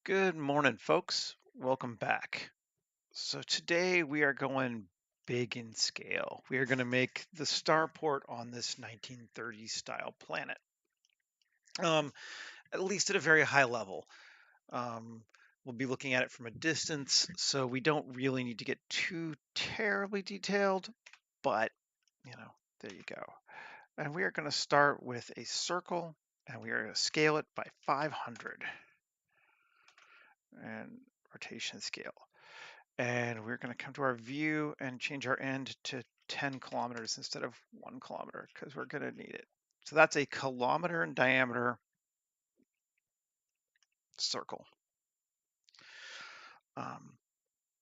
Good morning, folks. Welcome back. So today we are going big in scale. We are going to make the starport on this 1930s style planet, um, at least at a very high level. Um, we'll be looking at it from a distance, so we don't really need to get too terribly detailed, but there you go. And we are going to start with a circle, and we are going to scale it by 500 and rotation scale. And we're going to come to our view and change our end to 10 kilometers instead of 1 kilometer because we're going to need it. So that's a kilometer in diameter circle.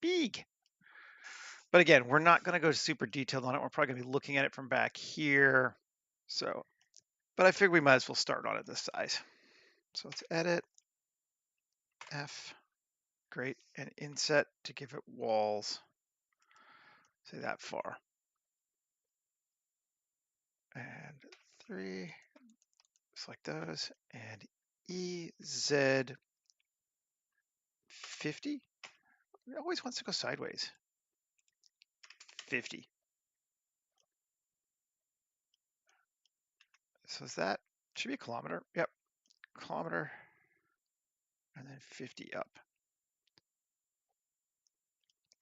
Big. But again, we're not going to go super detailed on it. We're probably going to be looking at it from back here. But I figure we might as well start on it this size. So let's edit, F, great, and inset to give it walls. Say that far. And 3, select those, and EZ 50? It always wants to go sideways. 50. So is that, should be a kilometer. Yep, kilometer, and then 50 up.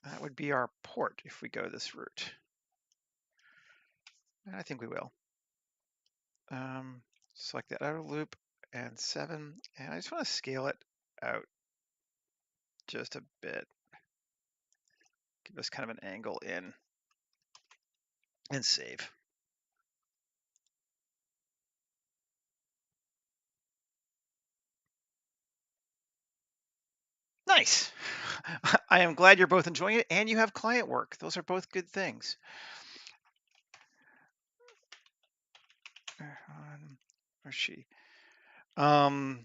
That would be our port if we go this route. And I think we will. Select that outer loop and 7, and I just want to scale it out just a bit. Give us kind of an angle in and save. Nice. I am glad you're both enjoying it and you have client work. Those are both good things. Where's she? Starport.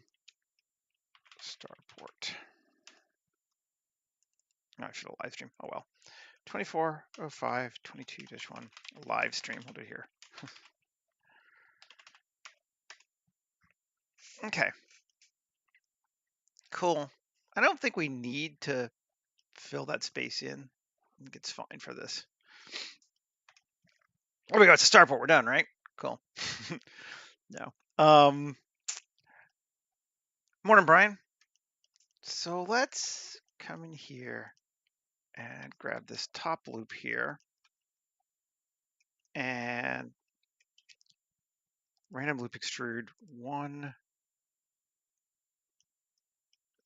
No, I should have live stream. Oh well. 2405 22-1 live stream. We'll do it here. Okay. Cool. I don't think we need to fill that space in. I think it's fine for this. There we go. It's a starport. We're done, right? Cool. No. Morning, Brian. So let's come in here and grab this top loop here and random loop extrude 1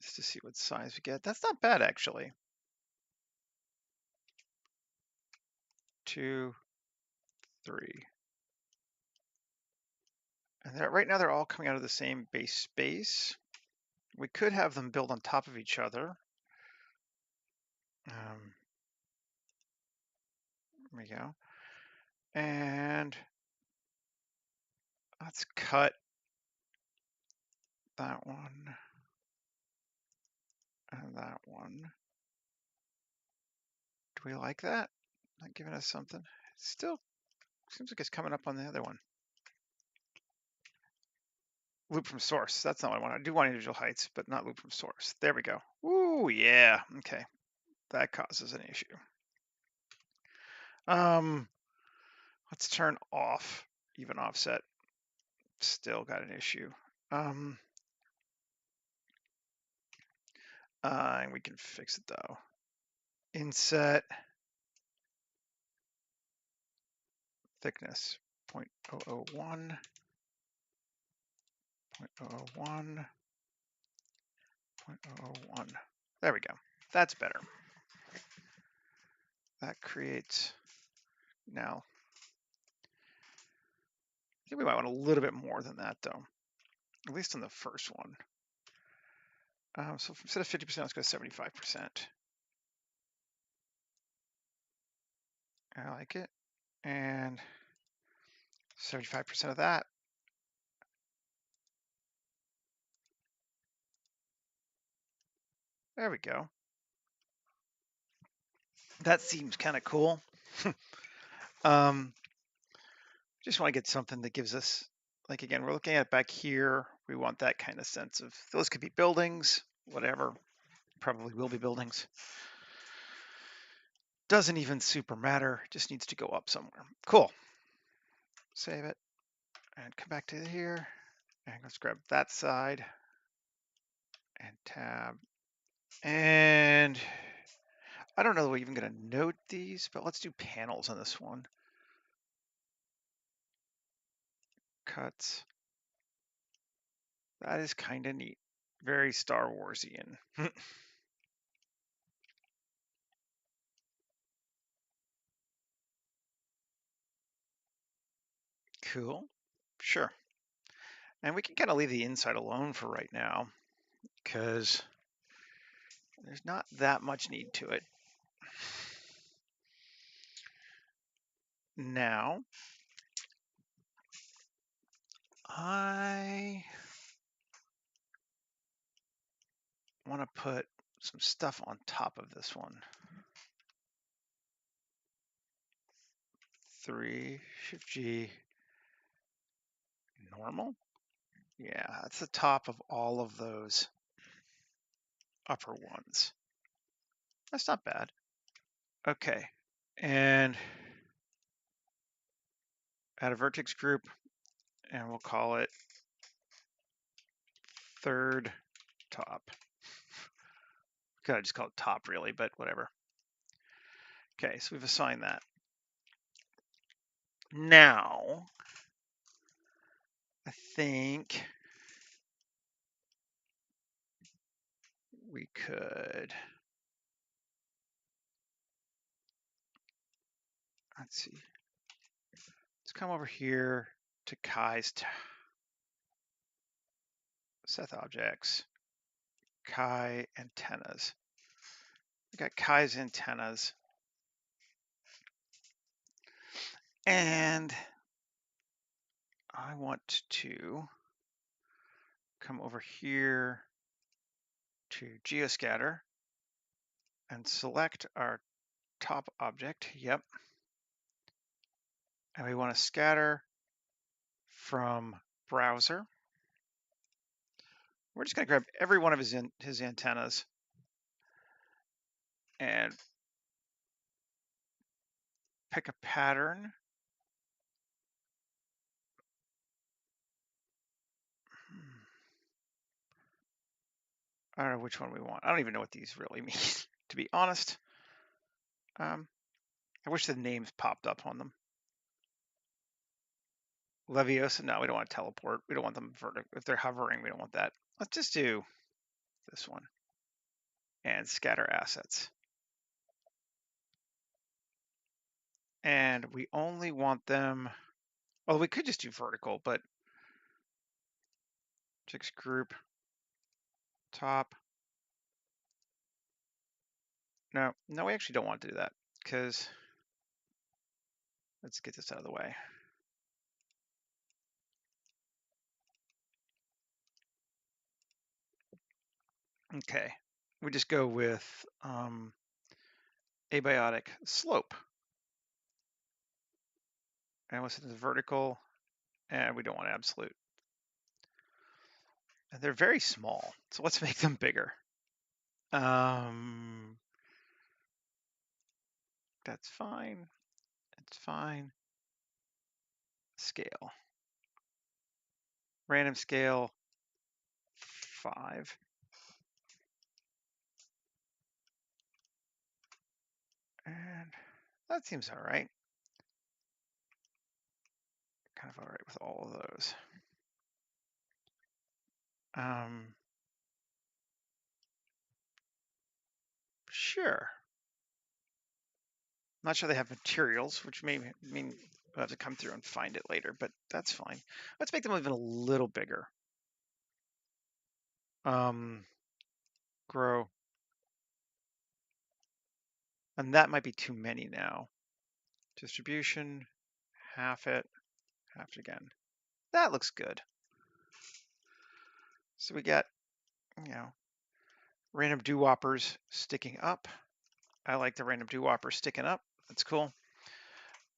just to see what size we get. That's not bad, actually. 2, 3. And right now they're all coming out of the same base space. We could have them build on top of each other. There we go. And let's cut that one and that one. Do we like that? Not giving us something? It still seems like it's coming up on the other one. Loop from source. That's not what I want. I do want individual heights, but not loop from source. There we go. Ooh, yeah. Okay. That causes an issue. Let's turn off even offset. Still got an issue. And we can fix it though. Inset thickness 0.001, 0.001, 0.001. There we go. That's better. That creates now. I think we might want a little bit more than that though, at least on the first one. So instead of 50%, let's go 75%. I like it. And 75% of that. There we go. That seems kind of cool. Just want to get something that gives us, like, again, we're looking at it back here. We want that kind of sense of, those could be buildings. whatever. Probably will be buildings. Doesn't even super matter. Just needs to go up somewhere. Cool. Save it and come back to here. And let's grab that side and tab. And I don't know that we're even going to note these, but let's do panels on this one. Cuts. That is kind of neat. Very Star Warsian. Cool. Sure. And we can kind of leave the inside alone for right now because there's not that much need to it. Now, I want to put some stuff on top of this one. 3, Shift G, normal. Yeah, that's the top of all of those upper ones. That's not bad. Okay, and add a vertex group, and we'll call it third top. Could I just call it top really, but whatever. Okay, so we've assigned that. Now, I think we could, let's see, let's come over here to Kai's Seth objects, Kai antennas. We got Kai's antennas. And I want to come over here to geoscatter and select our top object. Yep. And we want to scatter from browser. We're just going to grab every one of his antennas and pick a pattern. I don't know which one we want. I don't even know what these really mean, to be honest. I wish the names popped up on them. Leviosa, no, we don't want to teleport. We don't want them vertical. If they're hovering, we don't want that. Let's just do this one and scatter assets. And we only want them, well, we could just do vertical, but just group top. No, we actually don't want to do that because let's get this out of the way. Okay, we just go with abiotic slope. And what's in the vertical? And we don't want absolute. And they're very small, so let's make them bigger. That's fine. It's fine. Scale. Random scale 5. And that seems all right. Kind of all right with all of those. Sure. Not sure they have materials, which may mean we'll have to come through and find it later, but that's fine. Let's make them even a little bigger. Grow. And that might be too many now. Distribution, half it again. That looks good. So we got, random doo-woppers sticking up. I like the random doo-woppers sticking up. That's cool.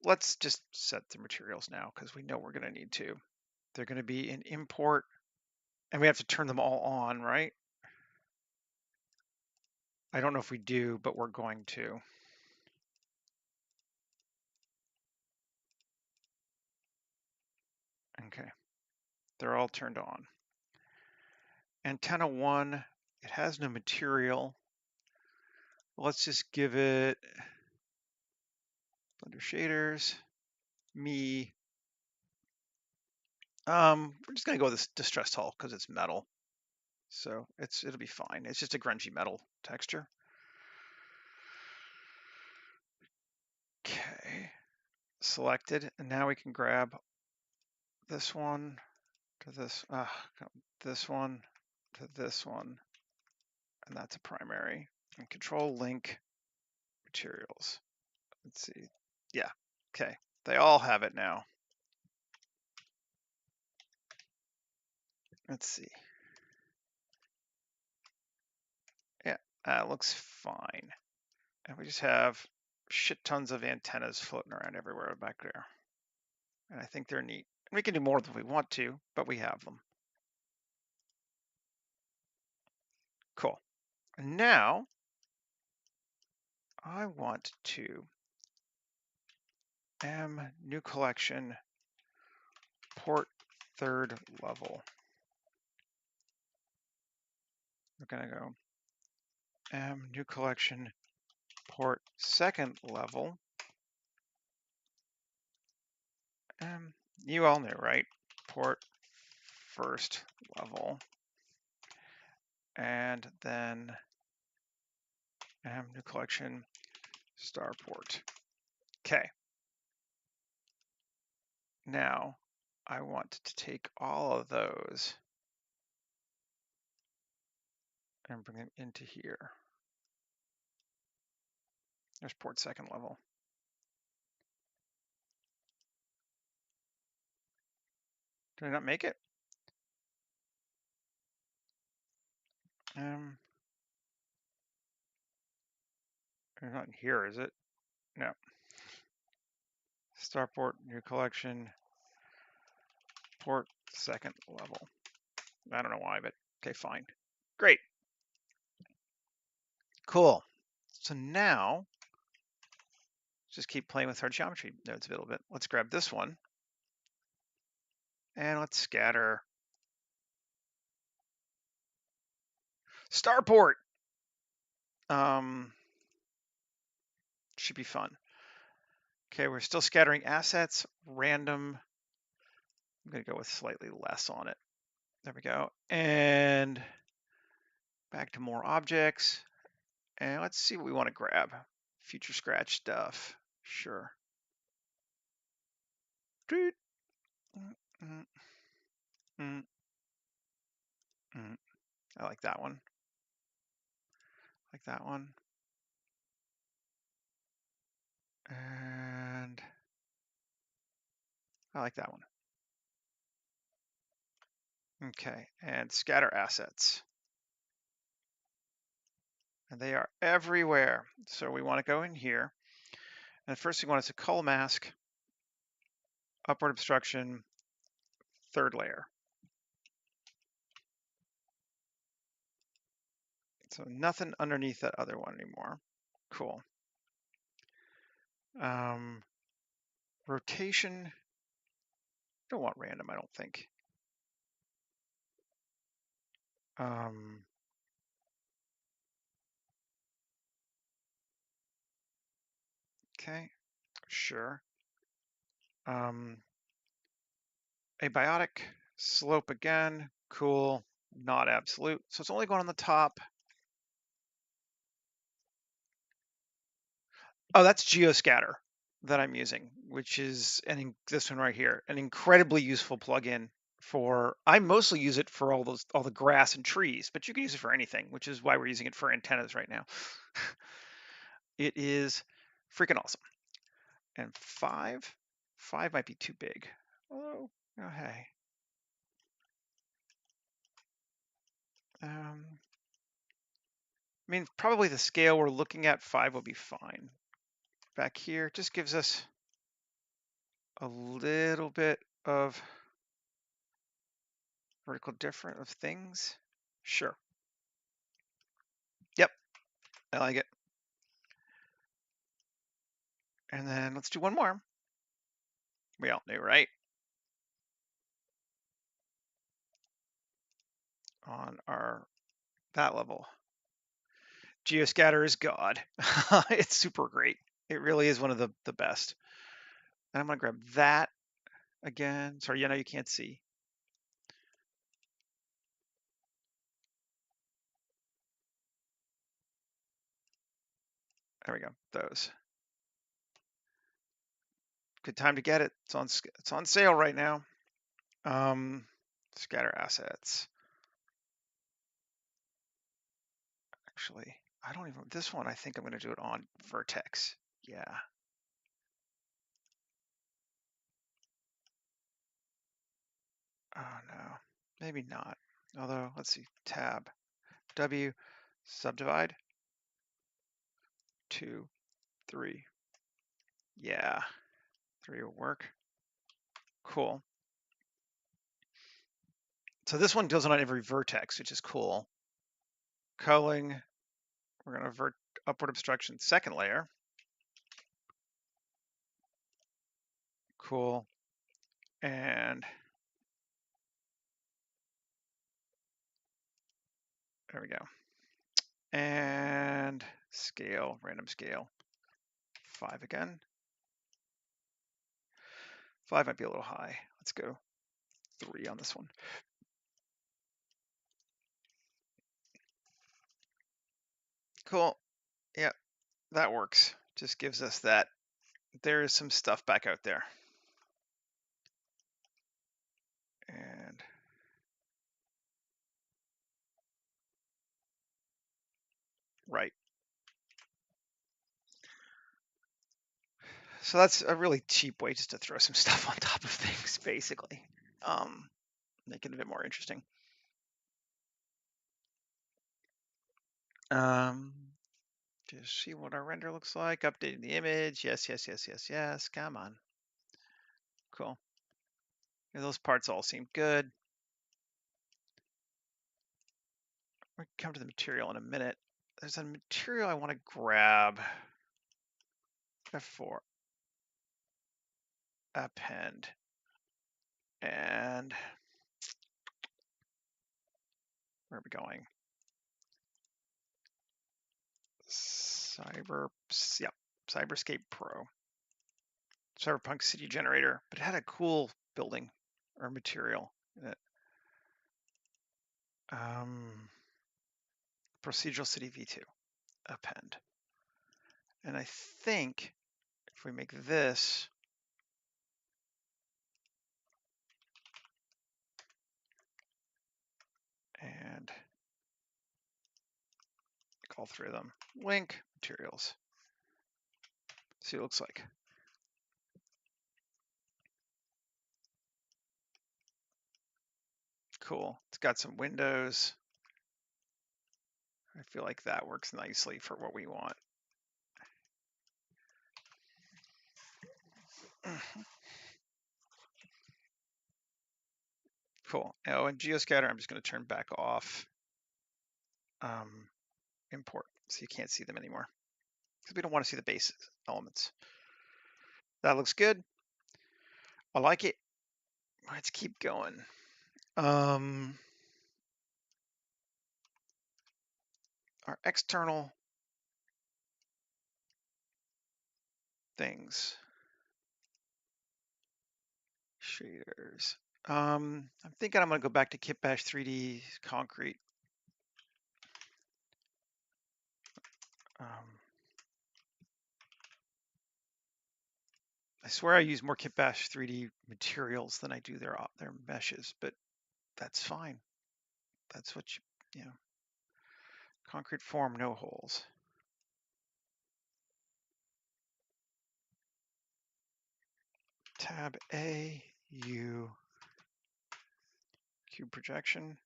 Let's just set the materials now because we know we're going to need to. They're going to be in import, and we have to turn them all on, right? I don't know if we do, but we're going to. Okay, they're all turned on. Antenna 1, it has no material. Let's just give it Blender shaders, me. We're just gonna go with this distressed hull because it's metal. So it'll be fine. It's just a grungy metal texture. Okay, selected, and now we can grab this one to this, this one to this one, and that's a primary. And control link materials. Let's see. Yeah, okay. They all have it now. Let's see. Yeah, that looks fine. And we just have shit tons of antennas floating around everywhere back there. And I think they're neat. We can do more than we want to, but we have them. Cool. And now I want to new collection port third level. We're gonna go new collection port second level. You all knew, right? Port first level. And then new collection Starport. Okay. Now I want to take all of those and bring them into here. There's port second level. Did I not make it? It's not in here, is it? No. Starport, new collection, port second level. I don't know why, but okay, fine. Great. Cool. So now, just keep playing with our geometry nodes a little bit. Let's grab this one. And let's scatter. Starport! Should be fun. Okay, we're still scattering assets, random. I'm gonna go with slightly less on it. There we go. And back to more objects. And let's see what we want to grab. Future scratch stuff. Sure. I like that one. Like that one. And I like that one. Okay, and scatter assets. And they are everywhere. So we want to go in here. And the first thing we want is a cull mask, upward obstruction, third layer. So nothing underneath that other one anymore. Cool. Rotation. Don't want random, I don't think. Okay, sure. Abiotic, slope again, cool, not absolute. So it's only going on the top. Oh, that's Geoscatter that I'm using, which is this one right here, an incredibly useful plugin for. I mostly use it for all the grass and trees, but you can use it for anything, which is why we're using it for antennas right now. It is freaking awesome. And five might be too big. Oh, hey. I mean, probably the scale we're looking at, 5 will be fine. Back here just gives us a little bit of vertical difference of things. Sure. Yep, I like it. And then let's do one more. We all knew, right? On that level. Geoscatter is God. It's super great. It really is one of the best. And I'm gonna grab that again. Sorry, you know you can't see. There we go. Those. Good time to get it. It's on sale right now. Scatter assets. Actually, I don't even. This one, I think I'm going to do it on vertex. Yeah. Oh no, maybe not. Although, let's see. Tab W, subdivide. 2, 3. Yeah, 3 will work. Cool. So this one goes on every vertex, which is cool. Culling, we're going to upward obstruction second layer. Cool. And there we go. And scale, random scale. 5 again. 5 might be a little high. Let's go 3 on this one. Cool. Yeah, that works. Just gives us that there is some stuff back out there. And right. So that's a really cheap way just to throw some stuff on top of things, basically. Make it a bit more interesting. Just see what our render looks like. Updating the image. Yes, yes, yes, yes, yes. Come on. Cool. Yeah, those parts all seem good. We'll come to the material in a minute. There's a material I want to grab. F4. Append. And where are we going? Cyberscape Pro. Cyberpunk City Generator, but it had a cool building or material in it. Procedural City V2. Append. And I think if we make this, and all 3 of them, link materials. See what it looks like. Cool. It's got some windows. I feel like that works nicely for what we want. Cool. Oh, and Geoscatter, I'm just going to turn back off import so you can't see them anymore because we don't want to see the base elements. That looks good. I like it. Let's keep going. Our external things. Shaders. I'm thinking I'm going to go back to Kitbash 3D concrete. I swear I use more Kitbash 3D materials than I do their meshes, but that's fine. That's what you know. Concrete form, no holes. Tab A, U, cube projection.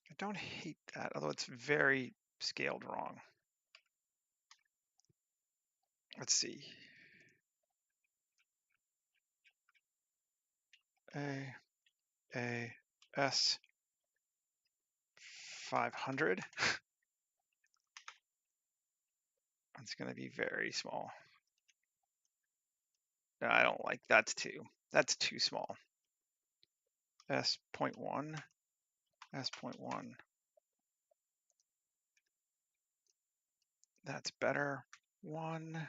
I don't hate that, although it's very scaled wrong. Let's see. A, a S 500. It's going to be very small. No, I don't like that's too small. S.1, S.1. That's better. 1.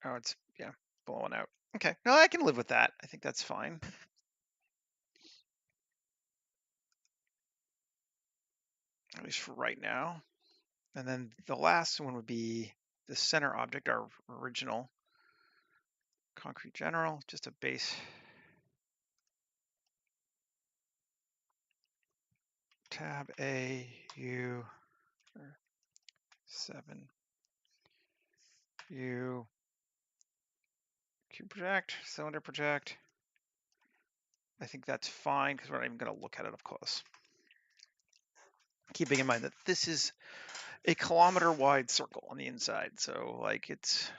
Oh, it's, yeah, blowing out. Okay, no, I can live with that. I think that's fine. At least for right now. And then the last one would be the center object, our original concrete general, just a base. Tab A, U, 7, U, cube project, cylinder project. I think that's fine because we're not even going to look at it up close. Keeping in mind that this is a kilometer wide circle on the inside, so like it's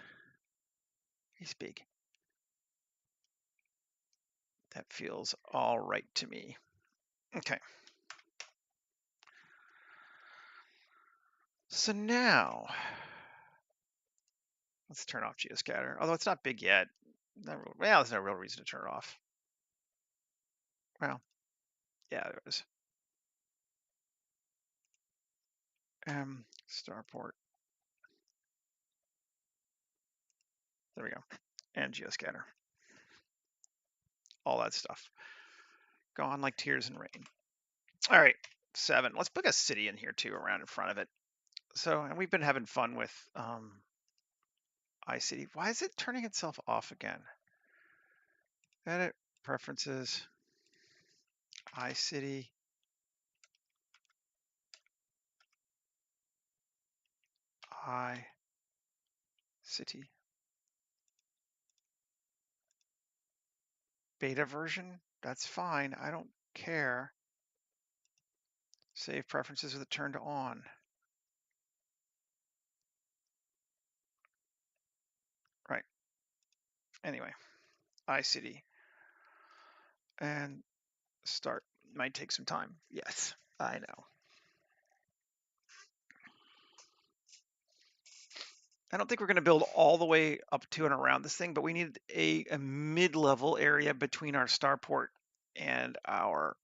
big. That feels all right to me. Okay. So now let's turn off geoscatter. Although it's not big yet. Well, there's no real reason to turn it off. Well, yeah, there is. Starport. There we go. And geoscatter. All that stuff. Gone like tears and rain. All right, 7. Let's put a city in here too, around in front of it. So, and we've been having fun with iCity. Why is it turning itself off again? Edit, preferences, iCity. iCity. Beta version, that's fine. I don't care. Save preferences with it turned on. Right. Anyway, iCity. And start. Might take some time. Yes, I know. I don't think we're going to build all the way up to and around this thing, but we need a mid-level area between our starport and our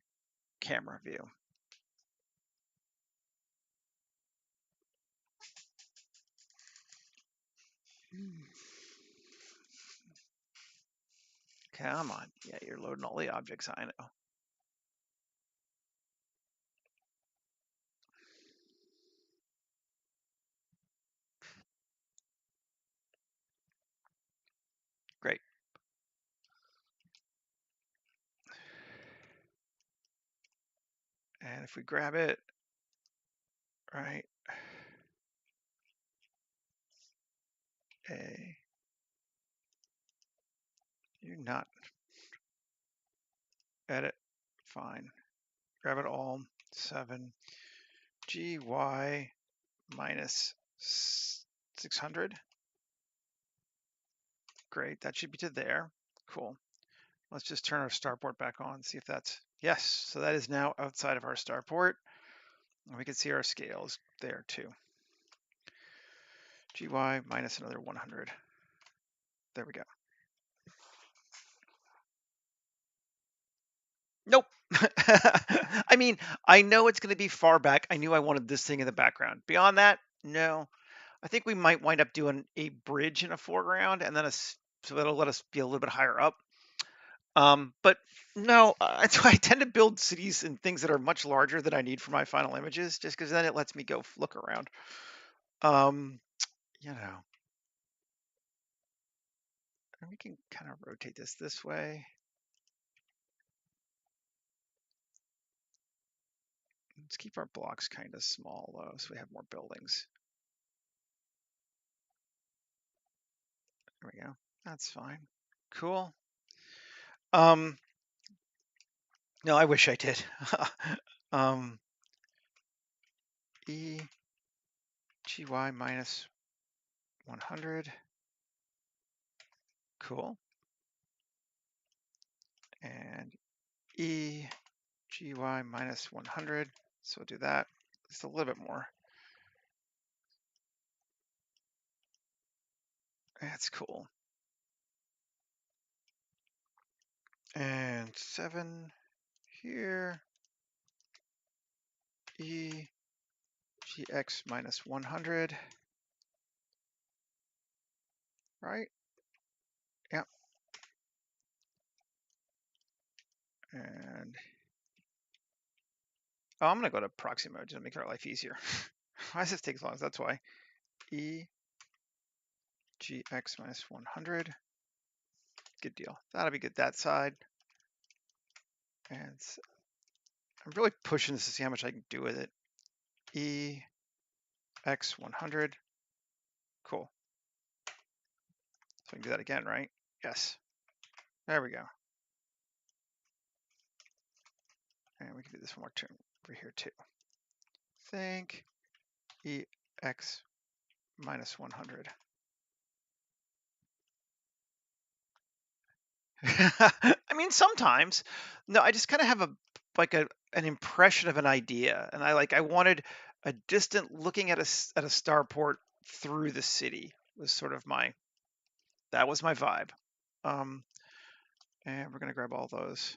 camera view. Come on. Yeah, you're loading all the objects, I know. Great. And if we grab it, right, you're not, edit, fine. Grab it all, 7, GY minus 600. Great, that should be to there. Cool. Let's just turn our starport back on, see if that's, yes, so that is now outside of our starport. And we can see our scales there too. GY minus another 100. There we go. Nope. I mean, I know it's going to be far back. I knew I wanted this thing in the background. Beyond that, no. I think we might wind up doing a bridge in a foreground and then so that'll let us be a little bit higher up. But no, that's why I tend to build cities and things that are much larger than I need for my final images, just because then it lets me go look around. You know, and we can kind of rotate this way. Let's keep our blocks kind of small though, so we have more buildings. There we go. That's fine. Cool. No, I wish I did. E GY minus 100. Cool. And E gy minus 100. So we'll do that just a little bit more. That's cool. And 7 here. E gx minus 100. Right? Yep. And oh, I'm going to go to proxy mode to make our life easier. Why does this take so long? That's why. E gx minus 100. Good deal. That'll be good that side. And I'm really pushing this to see how much I can do with it. E x 100. Cool. So I can do that again, right? Yes. There we go. And we can do this one more term over here too. Think EX minus 100. I mean, sometimes. No, I just kind of have an impression of an idea, and I wanted a distant looking at a starport through the city was sort of that was my vibe. And we're gonna grab all those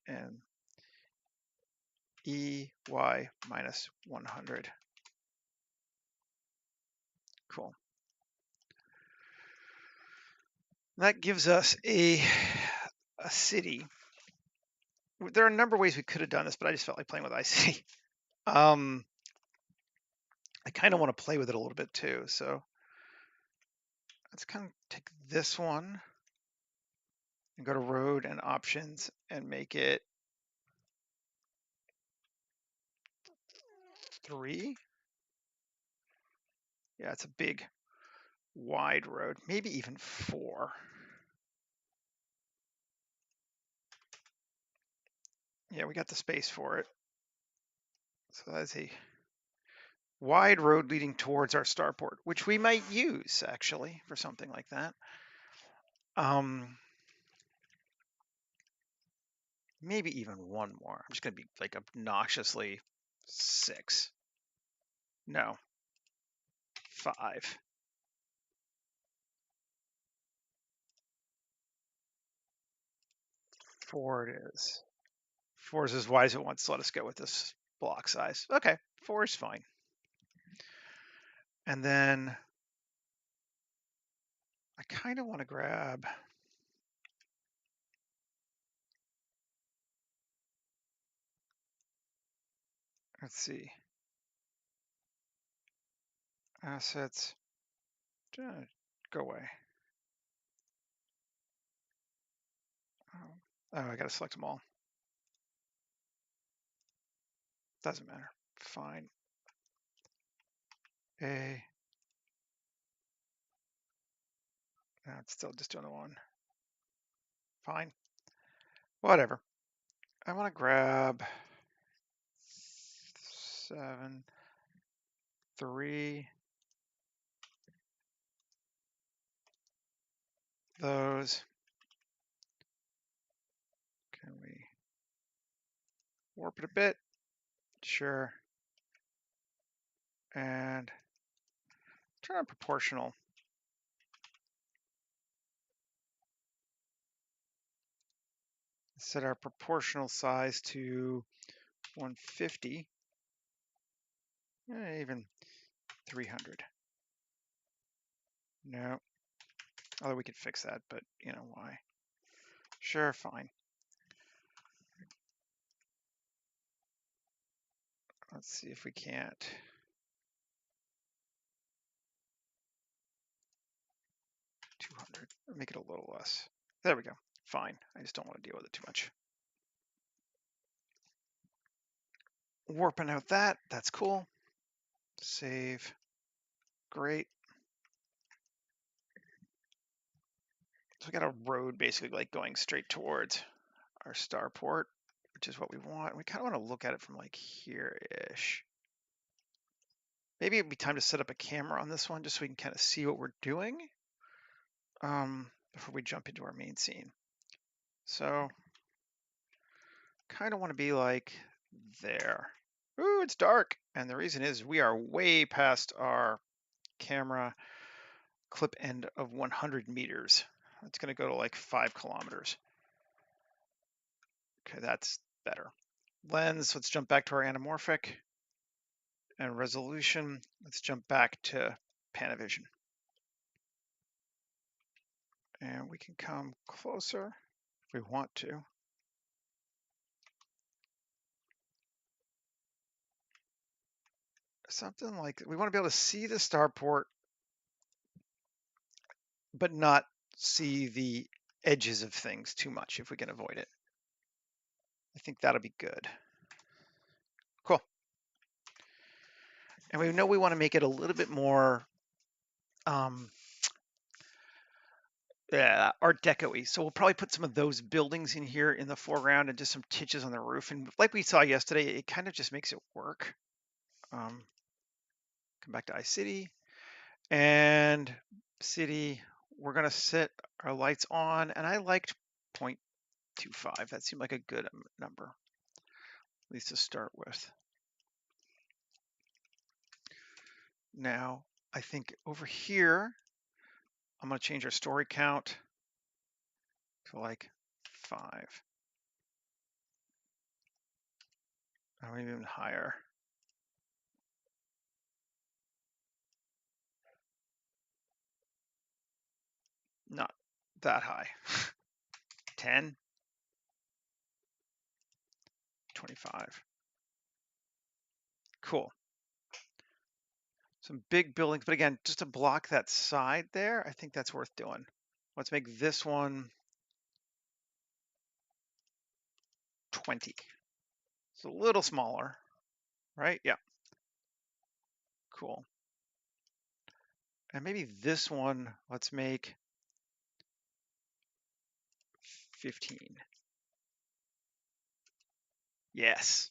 and EY minus 100. Cool. That gives us a city. There are a number of ways we could have done this, but I just felt like playing with IC. I kind of want to play with it a little bit too. So let's kind of take this one and go to road and options and make it 3. Yeah, it's a big, wide road, maybe even 4. Yeah, we got the space for it. So that's a wide road leading towards our starport, which we might use actually for something like that. Maybe even one more. I'm just gonna be like obnoxiously 6. No, 5. 4 it is. 4 is as wide as it wants to let us go with this block size. Okay, 4 is fine. And then I kind of want to grab, let's see, assets, go away. Oh, I got to select them all. Doesn't matter. Fine. A. No, it's still just doing the one. Fine. Whatever. I want to grab 7, 3. Those. Can we warp it a bit? Sure. And turn on proportional. Set our proportional size to 150. Even 300. No. Although we could fix that, but you know why. Sure, fine. Let's see if we can't. Make it a little less. There we go. Fine. I just don't want to deal with it too much. Warping out that. That's cool. Save. Great. So we got a road basically like going straight towards our starport, which is what we want. We kind of want to look at it from like here-ish. Maybe it'd be time to set up a camera on this one just so we can kind of see what we're doing before we jump into our main scene. So kind of want to be like there. Ooh, it's dark. And the reason is we are way past our camera clip end of 100 meters. It's going to go to like 5 kilometers. Okay, that's better. Lens, let's jump back to our anamorphic. And resolution, let's jump back to Panavision. And we can come closer if we want to. Something like, we want to be able to see the starport, but not see the edges of things too much if we can avoid it. I think that'll be good. Cool. And we know we want to make it a little bit more Art Deco-y. So we'll probably put some of those buildings in here in the foreground and just some titches on the roof. And like we saw yesterday, it kind of just makes it work. Come back to iCity and city. We're going to set our lights on. And I liked 0.25. That seemed like a good number, at least to start with. Now, I think over here, I'm going to change our story count to like 5. Or even higher. Not that high. 10, 25. Cool. Some big buildings, but again, just to block that side there, I think that's worth doing. Let's make this one 20. It's a little smaller, right? Yeah. Cool. And maybe this one, let's make 15. Yes.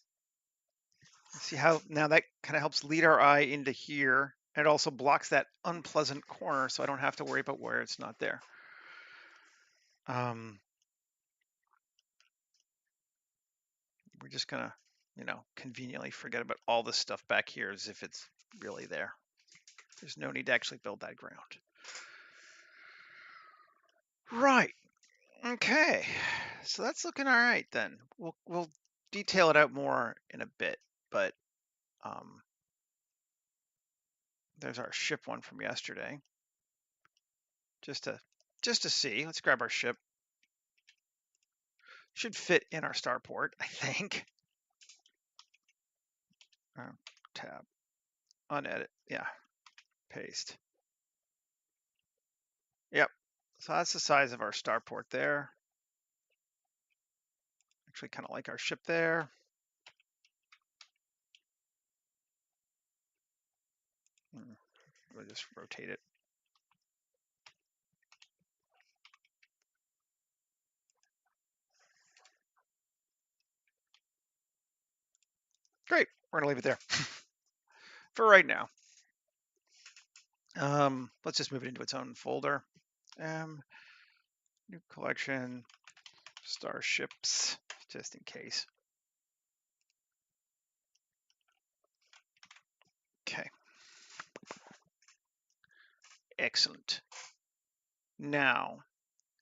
See how now that kind of helps lead our eye into here. And it also blocks that unpleasant corner so I don't have to worry about where it's not there. We're just gonna, conveniently forget about all this stuff back here as if it's really there. There's no need to actually build that ground. Right. Okay. So that's looking all right then. We'll detail it out more in a bit, but there's our ship one from yesterday. Just to see. Let's grab our ship. Should fit in our starport, I think. Tab. Unedit. Yeah. Paste. Yep. So that's the size of our starport there. Actually kind of like our ship there. We'll just rotate it. Great. We're going to leave it there for right now. Let's just move it into its own folder. New collection, starships, just in case. Okay. Excellent. Now,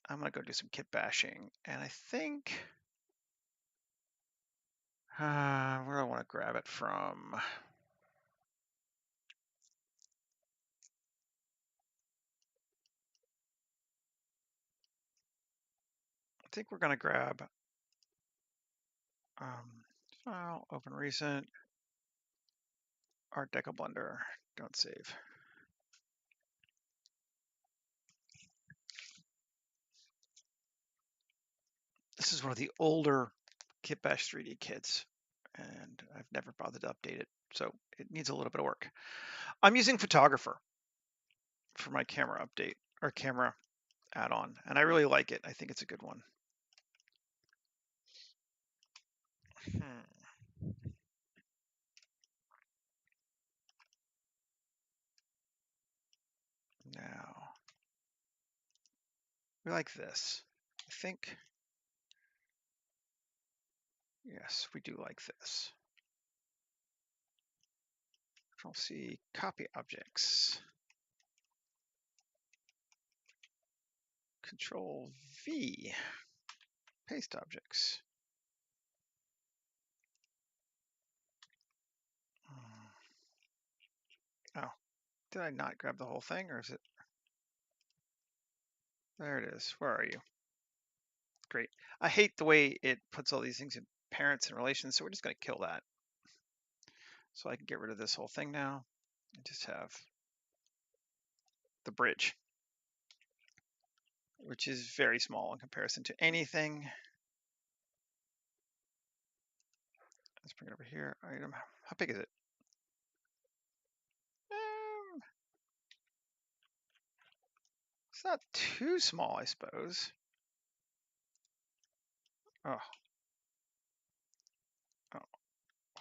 I'm going to go do some kit bashing. And I think, where do I want to grab it from? I think we're going to grab file, open recent, Art Deco Blender, don't save. This is one of the older Kit Bash 3D kits, and I've never bothered to update it, so it needs a little bit of work. I'm using Photographer for my camera update, or camera add-on, and I really like it. I think it's a good one. Now, we like this. I think, Yes, we do like this. Control C, copy objects. Control V, paste objects. Oh, did I not grab the whole thing, or is it? There it is. Where are you? Great. I hate the way it puts all these things in parents and relations, so we're just going to kill that. So I can get rid of this whole thing now and just have the bridge, which is very small in comparison to anything. Let's bring it over here. Item. How big is it? It's not too small, I suppose. Oh. Oh,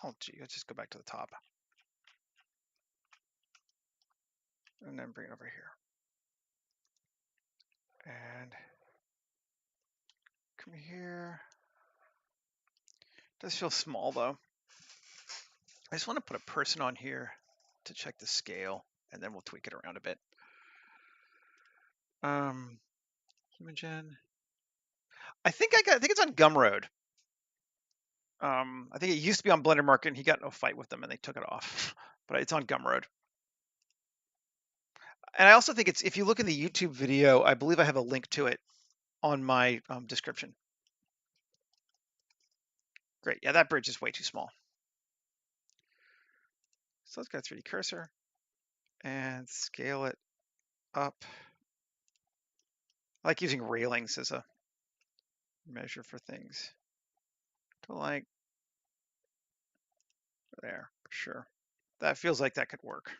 oh gee, let's just go back to the top. And then bring it over here. And come here. It does feel small though. I just want to put a person on here to check the scale, and then we'll tweak it around a bit. Human gen. I think it's on Gumroad. I think it used to be on Blender Market, and he got in a fight with them, and they took it off. But it's on Gumroad. And I also think it's, if you look in the YouTube video, I believe I have a link to it on my description. Great. Yeah, that bridge is way too small. So let's go 3D cursor and scale it up. I like using railings as a measure for things. To like there, sure. That feels like that could work.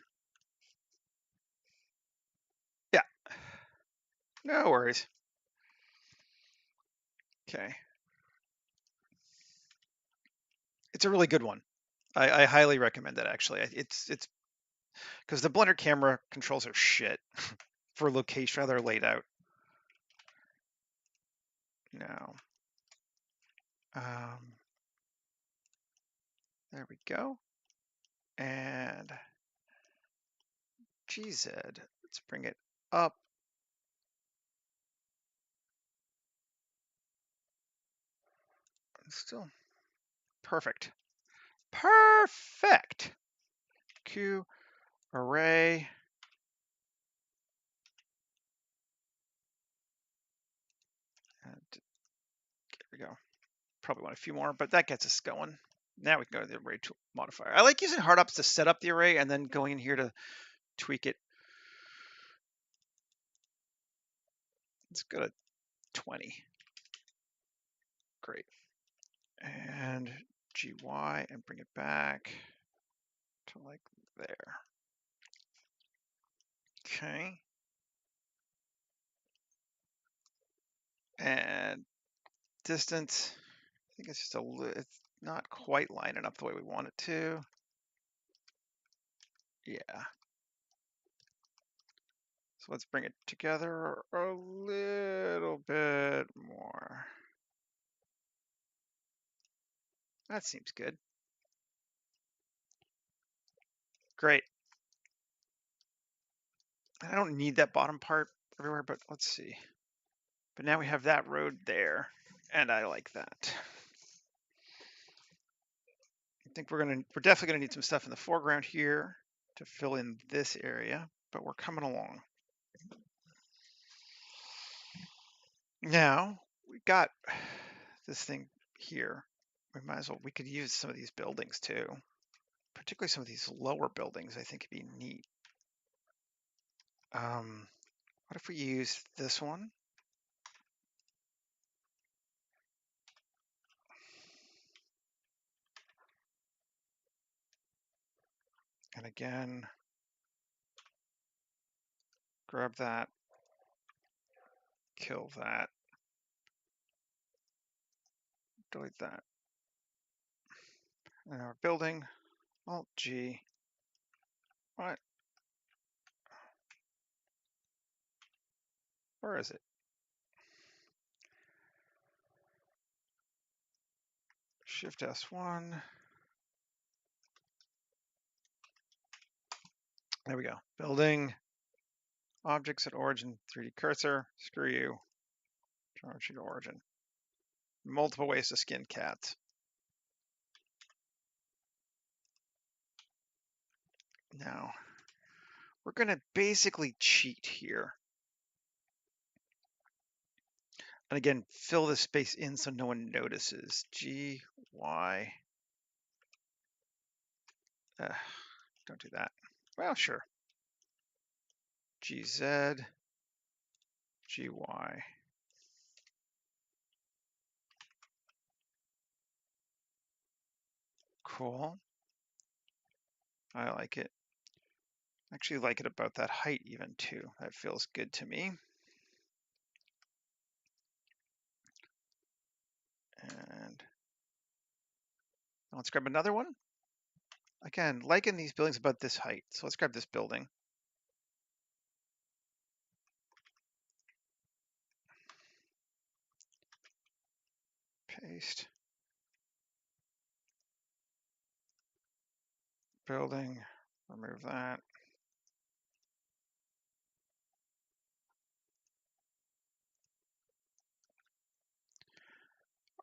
Yeah. No worries. Okay. It's a really good one. I highly recommend it, actually. It's because the Blender camera controls are shit for location, how they're laid out. Now, there we go. And GZ, let's bring it up. Still perfect. Perfect. Q array. And there we go. Probably want a few more, but that gets us going. Now we can go to the array tool modifier. I like using hard ups to set up the array and then going in here to tweak it. Let's go to 20. Great. And GY and bring it back to like there. Okay. And distance, I think it's just it's not quite lining up the way we want it to. Yeah. So let's bring it together a little bit more. That seems good. Great. I don't need that bottom part everywhere, but let's see. But now we have that road there, and I like that. I think we're definitely gonna need some stuff in the foreground here to fill in this area, but we're coming along. Now we got this thing here. We could use some of these buildings too, particularly some of these lower buildings. I think it'd be neat. What if we use this one? And again, grab that, kill that, delete that. And our building, Alt G. What? Where is it? Shift S1. There we go. Building, objects at origin, 3D cursor. Screw you. Geometry to origin. Multiple ways to skin cats. Now, we're going to basically cheat here. And again, fill this space in so no one notices. G, Y. Don't do that. Well, sure. GZ, GY. Cool. I like it. I actually like it about that height even too. That feels good to me. And let's grab another one. Again, liking these buildings about this height. So let's grab this building. Paste. Building. Remove that.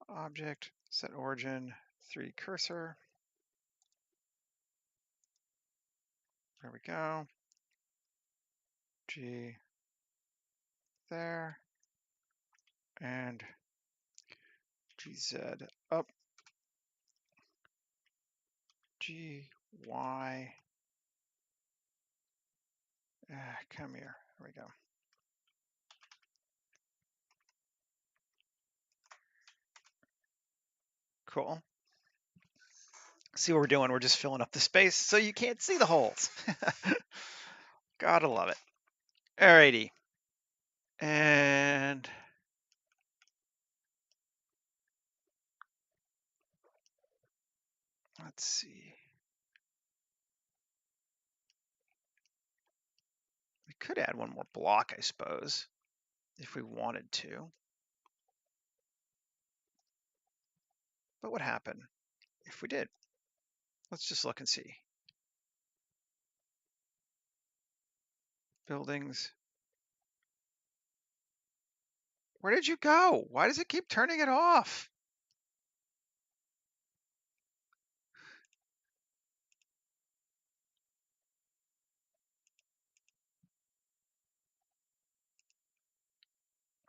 Object. Set origin. 3 cursor. There we go. G there. And GZ up. G, Y. Come here. There we go. Cool. See what we're doing? We're just filling up the space so you can't see the holes. Gotta love it. Alrighty. And let's see. We could add one more block, I suppose, if we wanted to. But what happened if we did? Let's just look and see. Buildings. Where did you go? Why does it keep turning it off?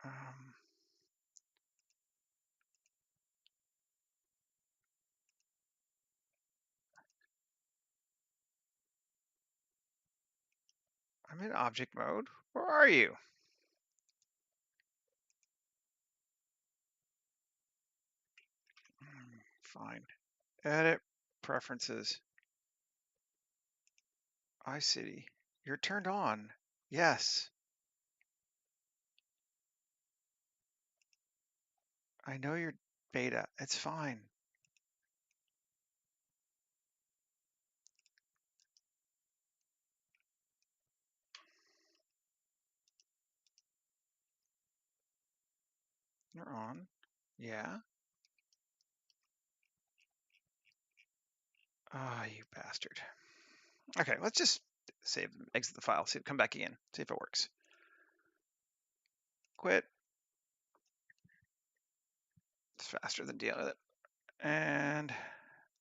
Um, I'm in object mode. Where are you? Fine. Edit preferences. iCity. You're turned on. Yes. I know you're beta. It's fine. You're on. Yeah. Ah, you bastard. Okay, let's just save, exit the file, see, come back again, see if it works. Quit. It's faster than dealing with it. And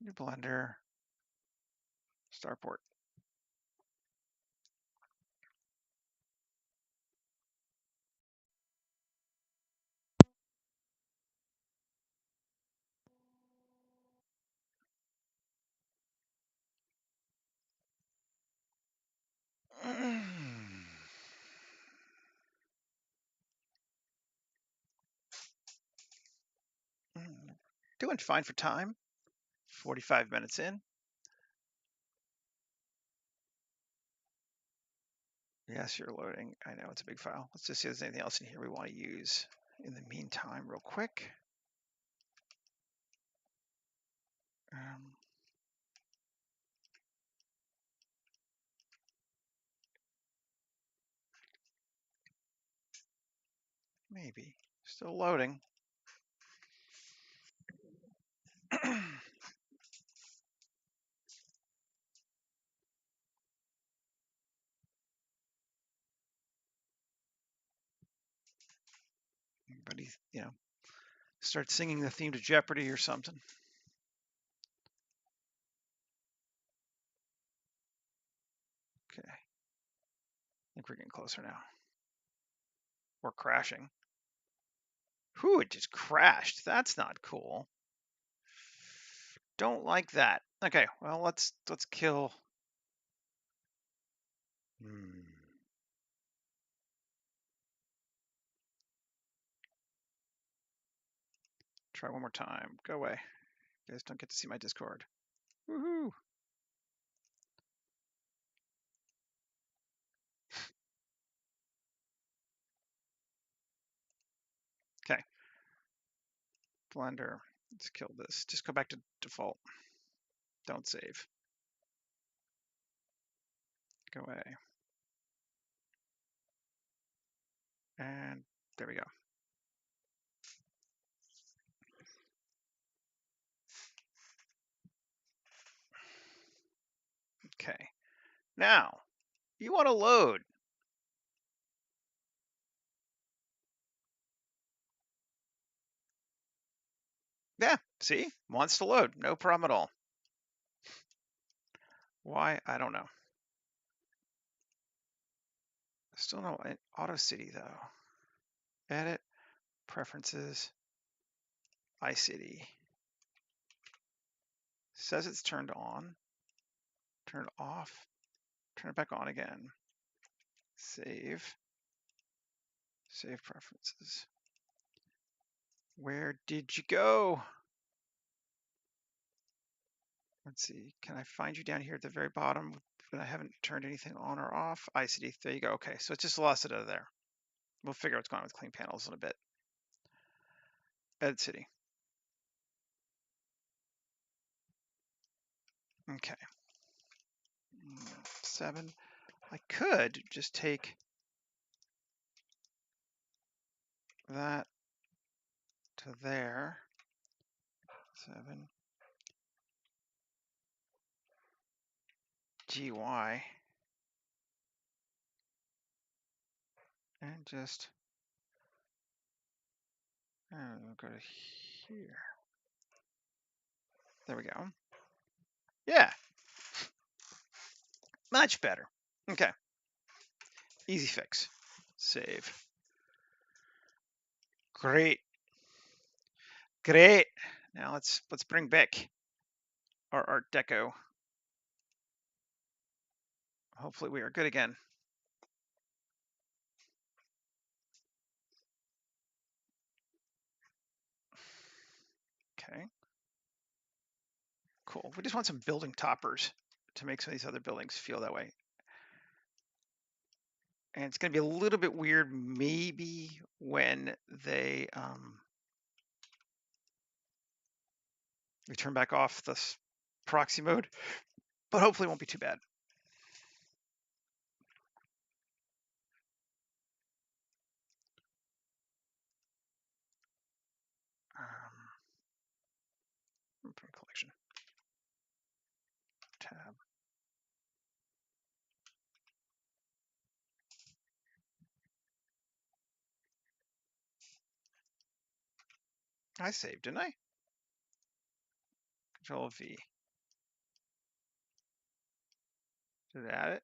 new Blender, Starport. Doing fine for time. 45 minutes in. Yes, you're loading. I know it's a big file. Let's just see if there's anything else in here we want to use in the meantime, real quick. Maybe. Still loading. Everybody, start singing the theme to Jeopardy or something. Okay. I think we're getting closer now. We're crashing. Whew, it just crashed. That's not cool. Don't like that. Okay, well, let's kill. Try one more time. Go away. You guys don't get to see my Discord. Woohoo! Okay. Blender. Let's kill this. Just go back to default. Don't save. Go away. And there we go. Okay. Now, you want to load. Yeah, see? Wants to load. No problem at all. Why? I don't know. Still no Auto City, though. Edit. Preferences. iCity. Says it's turned on. Turn it off. Turn it back on again. Save. Save preferences. Where did you go? Let's see. Can I find you down here at the very bottom? But I haven't turned anything on or off. iCity. There you go. Okay, so it just lost it out of there. We'll figure out what's going on with clean panels in a bit. Edit City. Okay. 7. I could just take that to there. 7. GY. And just go to here. There we go. Yeah. Much better. Okay. Easy fix. Save. Great. Great. Now let's bring back our Art Deco. Hopefully we are good again. Okay. Cool. We just want some building toppers to make some of these other buildings feel that way. And it's going to be a little bit weird maybe when they we turn back off this proxy mode, but hopefully it won't be too bad. Collection. Tab. I saved, didn't I? Control V. Did it add it?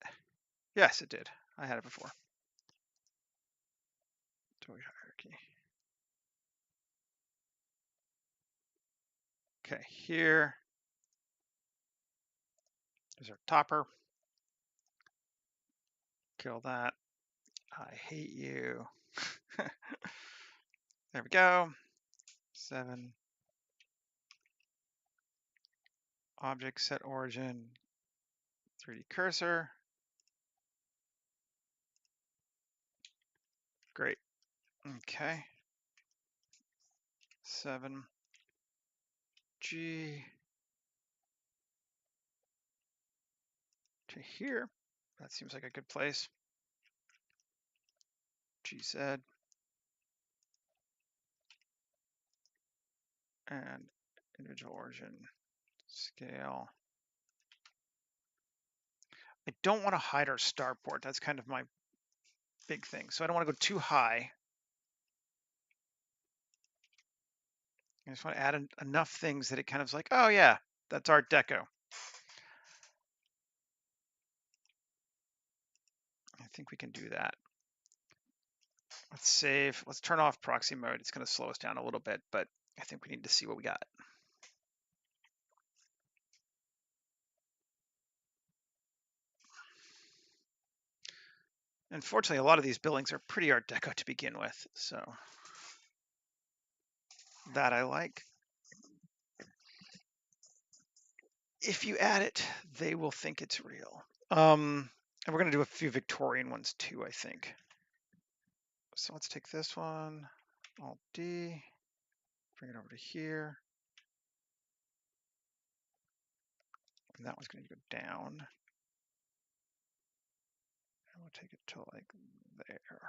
Yes, it did. I had it before. Toy hierarchy. Okay, here is our topper. Kill that. I hate you. There we go. 7. Object set origin. 3D cursor. Great. Okay. 7. G. To here. That seems like a good place. GZ. And individual origin, scale. I don't want to hide our starport. That's kind of my big thing. So I don't want to go too high. I just want to add enough things that it kind of is like, oh yeah, that's Art Deco. I think we can do that. Let's save. Let's turn off proxy mode. It's going to slow us down a little bit, but I think we need to see what we got. Unfortunately, a lot of these buildings are pretty Art Deco to begin with, so that I like. If you add it, they will think it's real. And we're going to do a few Victorian ones too, I think. So let's take this one, Alt D, bring it over to here. And that one's going to go down. And we'll take it to like there.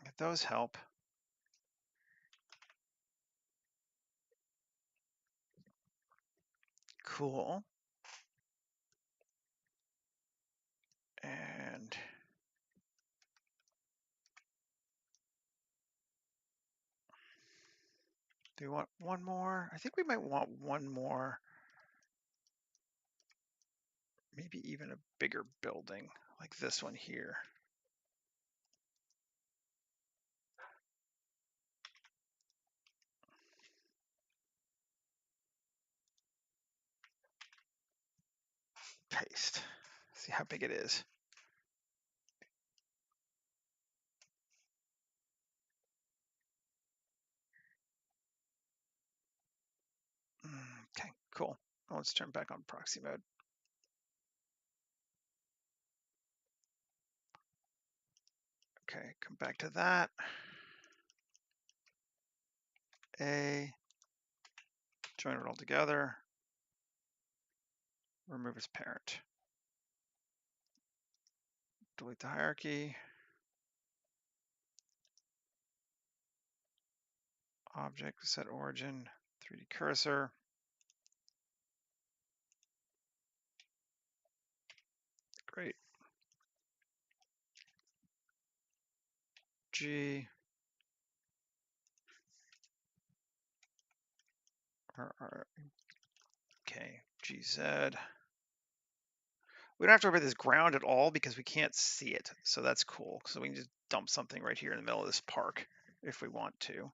Get those help. Cool. And do we want one more? I think we might want one more. Maybe even a bigger building like this one here. Paste. See how big it is. Okay, cool. Well, let's turn back on proxy mode. Okay, come back to that. Join it all together. Remove its parent. Delete the hierarchy. Object, set origin, 3D cursor. Great. G. Okay, GZ. We don't have to worry about this ground at all because we can't see it. So that's cool. So we can just dump something right here in the middle of this park if we want to.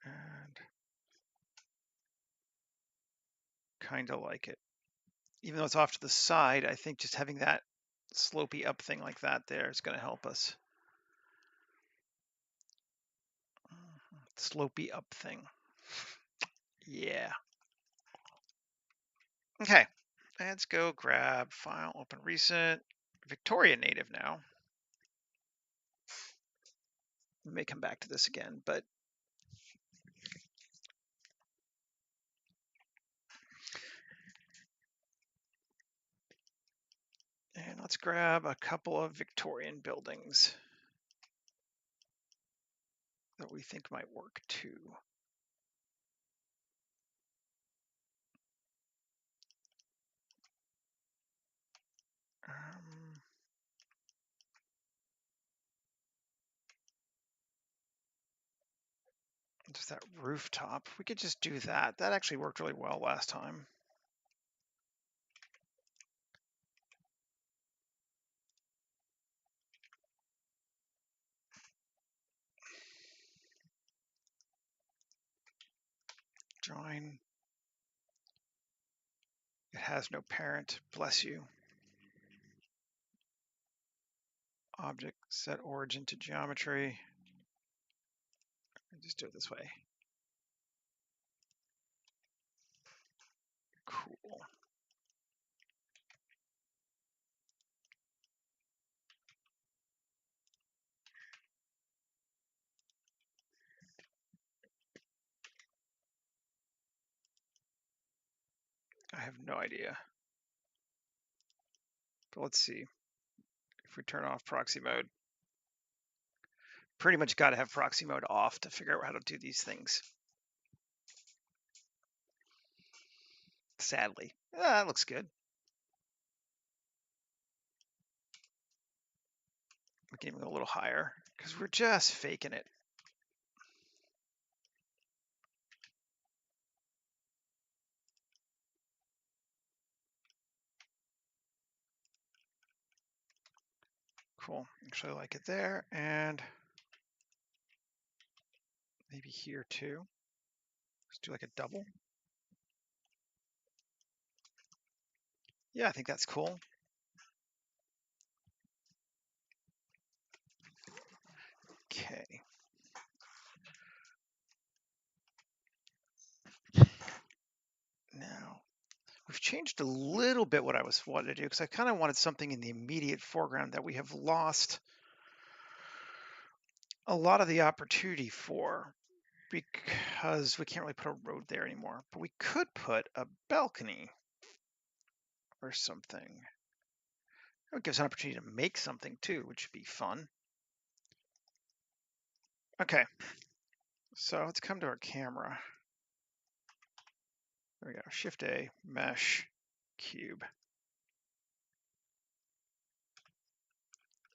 And kind of like it. Even though it's off to the side, I think just having that slopey up thing like that there is going to help us. Slopey up thing. Yeah. Okay. Let's go grab file, open recent, Victoria native now. We may come back to this again, but and let's grab a couple of Victorian buildings that we think might work too. Just that rooftop. We could just do that. That actually worked really well last time. Join. It has no parent. Bless you. Object, set origin to geometry. Just do it this way. Cool. I have no idea. But let's see. If we turn off proxy mode, pretty much got to have proxy mode off to figure out how to do these things. Sadly. That looks good. We can even go a little higher because we're just faking it. Cool. Actually, I like it there, and maybe here too. Let's do like a double. Yeah, I think that's cool. Okay. Now, we've changed a little bit what I wanted to do because I kind of wanted something in the immediate foreground that we have lost a lot of the opportunity for because we can't really put a road there anymore. But we could put a balcony or something. It would give us an opportunity to make something too, which would be fun. Okay, so let's come to our camera. There we go, Shift A, Mesh, Cube.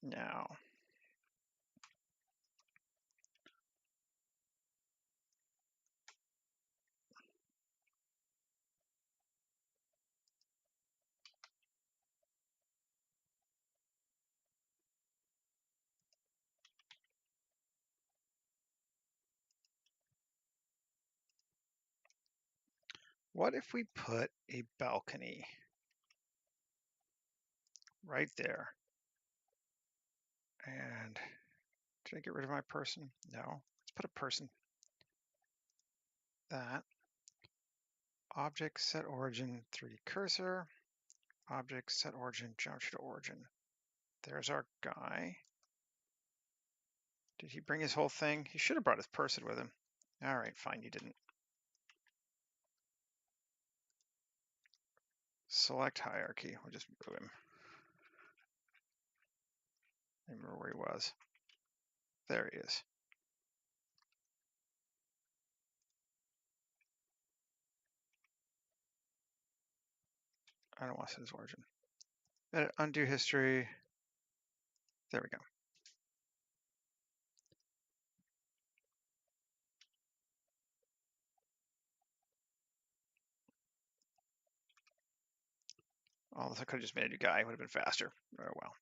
Now, what if we put a balcony right there? And did I get rid of my person? No. Let's put a person. That. Object set origin 3D cursor. Object set origin geometry to origin. There's our guy. Did he bring his whole thing? He should have brought his person with him. All right, fine, you didn't. Select hierarchy. We'll just move him. I remember where he was. There he is. I don't want to set his origin. Edit, undo history. There we go. Oh, I could have just made a new guy. It would have been faster. Oh well.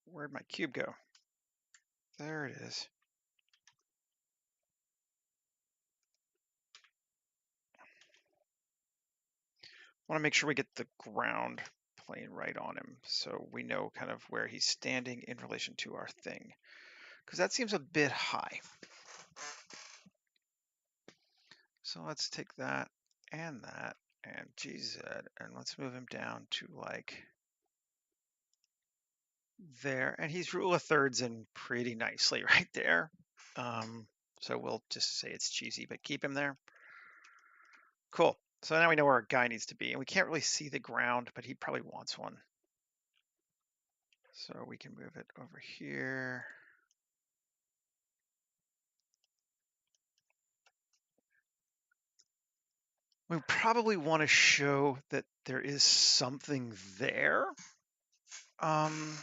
Where'd my cube go? There it is. I want to make sure we get the ground plane right on him so we know kind of where he's standing in relation to our thing. Because that seems a bit high. So let's take that and GZ and let's move him down to like there. And he's rule of thirds in pretty nicely right there. So we'll just say it's cheesy, but keep him there. Cool. So now we know where our guy needs to be. And we can't really see the ground, but he probably wants one. So we can move it over here. We probably want to show that there is something there. And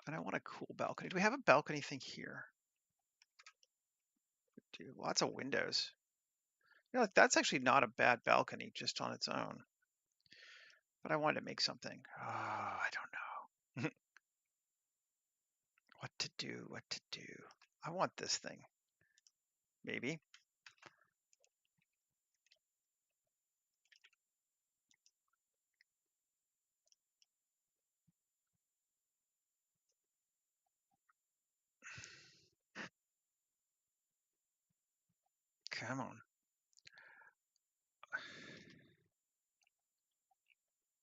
I want a cool balcony. Do we have a balcony thing here? We do. Lots of windows. You know, that's actually not a bad balcony just on its own. But I wanted to make something. Oh, I don't know. What to do, what to do. I want this thing. Maybe. Come on.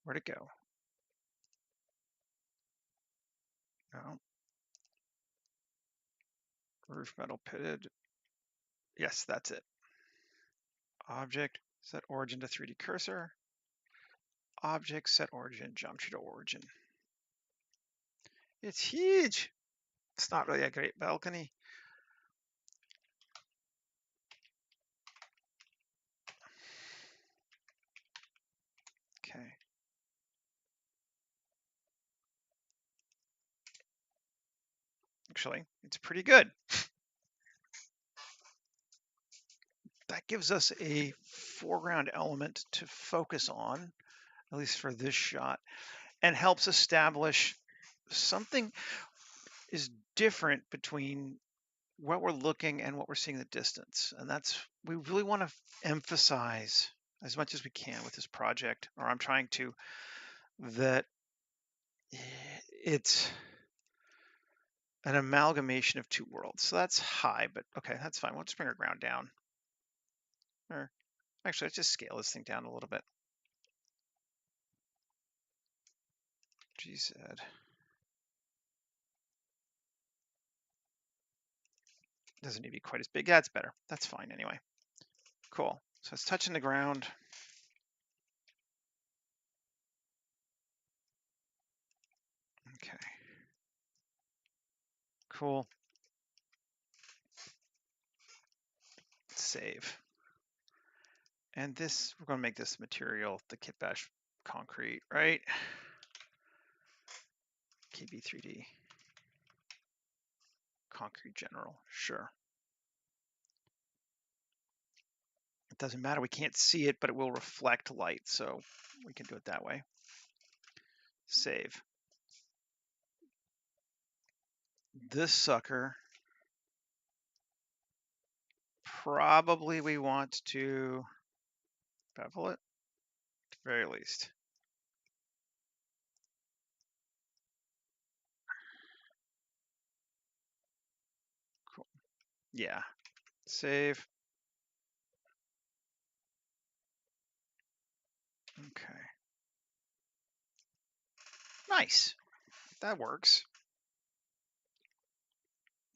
Where'd it go? No. Roof metal pitted. Yes, that's it. Object, set origin to 3D cursor. object, set origin, geometry to origin. It's huge. It's not really a great balcony. Okay. Actually, it's pretty good. That gives us a foreground element to focus on, at least for this shot, and helps establish something is different between what we're looking and what we're seeing in the distance. And that's, we really want to emphasize as much as we can with this project, or I'm trying to, that it's an amalgamation of two worlds. So that's high, but okay, that's fine. We'll just bring our ground down. Or actually, let's just scale this thing down a little bit. GZ. Doesn't need to be quite as big. Yeah, it's better. That's fine anyway. Cool. So it's touching the ground. Okay. Cool. Save. And this, we're going to make this material the kit bash concrete, right? KB3D. Concrete general. Sure. It doesn't matter. We can't see it, but it will reflect light. So we can do it that way. Save. This sucker, probably we want to bevel it, at the very least. Cool. Yeah. Save. Okay. Nice. That works.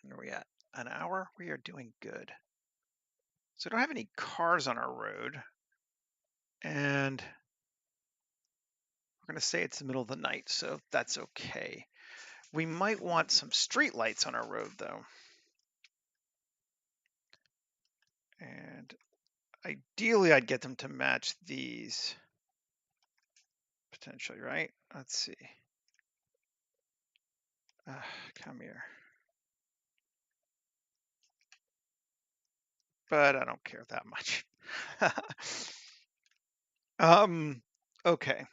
Where are we at? An hour? We are doing good. So we don't have any cars on our road. And we're going to say it's the middle of the night, so that's okay. We might want some street lights on our road, though. And ideally, I'd get them to match these. Potentially, right? Let's see. Come here. But I don't care that much. Okay.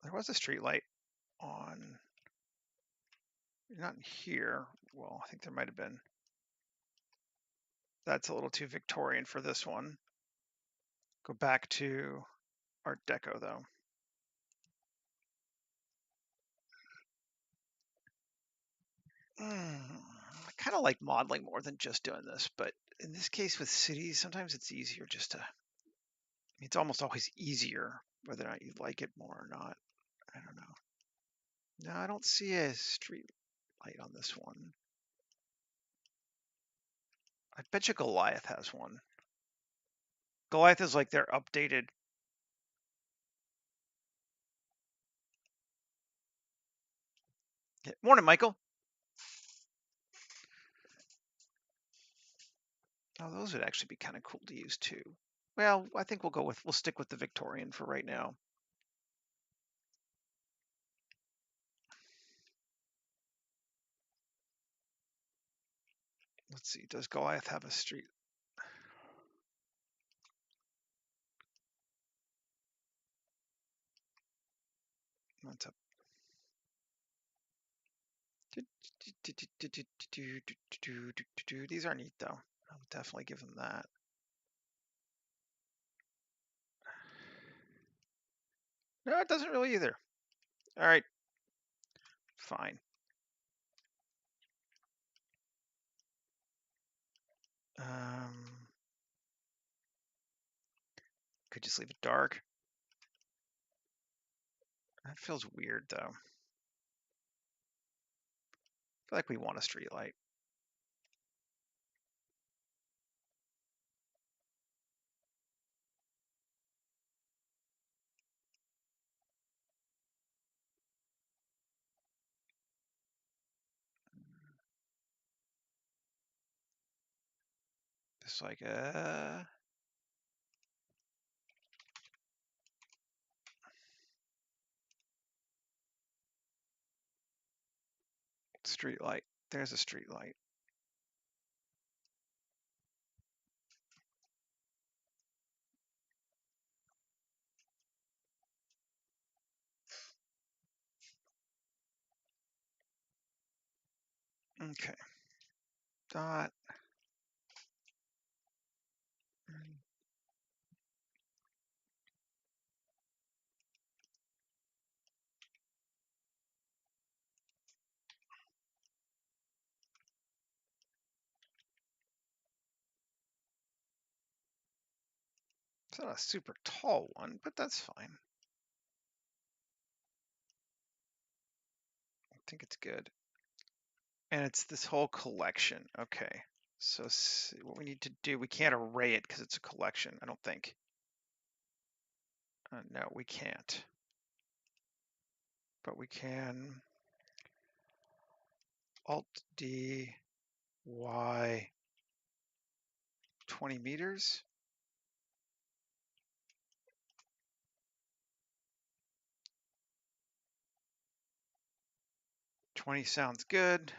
There was a street light on, not in here. Well, I think there might have been. That's a little too Victorian for this one. Go back to Art Deco, though. I kind of like modeling more than just doing this, but in this case with cities, sometimes it's easier just to, it's almost always easier, whether or not you like it more or not. I don't know. No, I don't see a street light on this one. I bet you Goliath has one. Goliath is like their updated. Morning, Michael. Oh, those would actually be kind of cool to use too. Well, I think we'll stick with the Victorian for right now. Let's see, does Goliath have a street? That's up. These are neat though. I'll definitely give them that. No, it doesn't really either. All right, fine. Could just leave it dark. That feels weird though. I feel like we want a street light. looks like a street light. There's a street light. Okay. Dot. It's not a super tall one, but that's fine. I think it's good. And it's this whole collection. Okay. So what we need to do, we can't array it because it's a collection, I don't think. No, we can't. But we can Alt D Y 20 meters. 20 sounds good.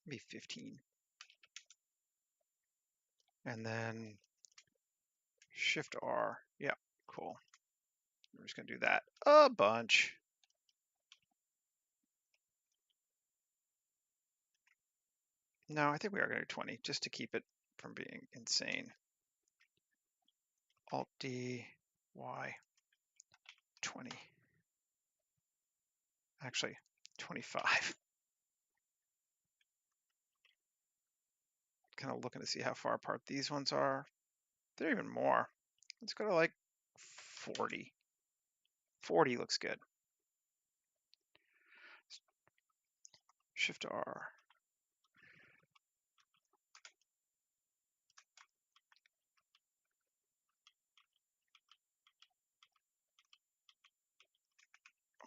Maybe 15. And then Shift R. Yeah, cool. We're just gonna do that a bunch. No, I think we are gonna do 20 just to keep it from being insane. Alt D Y 20. Actually, 25. Kind of looking to see how far apart these ones are. They're even more. Let's go to like 40. 40 looks good. Shift R.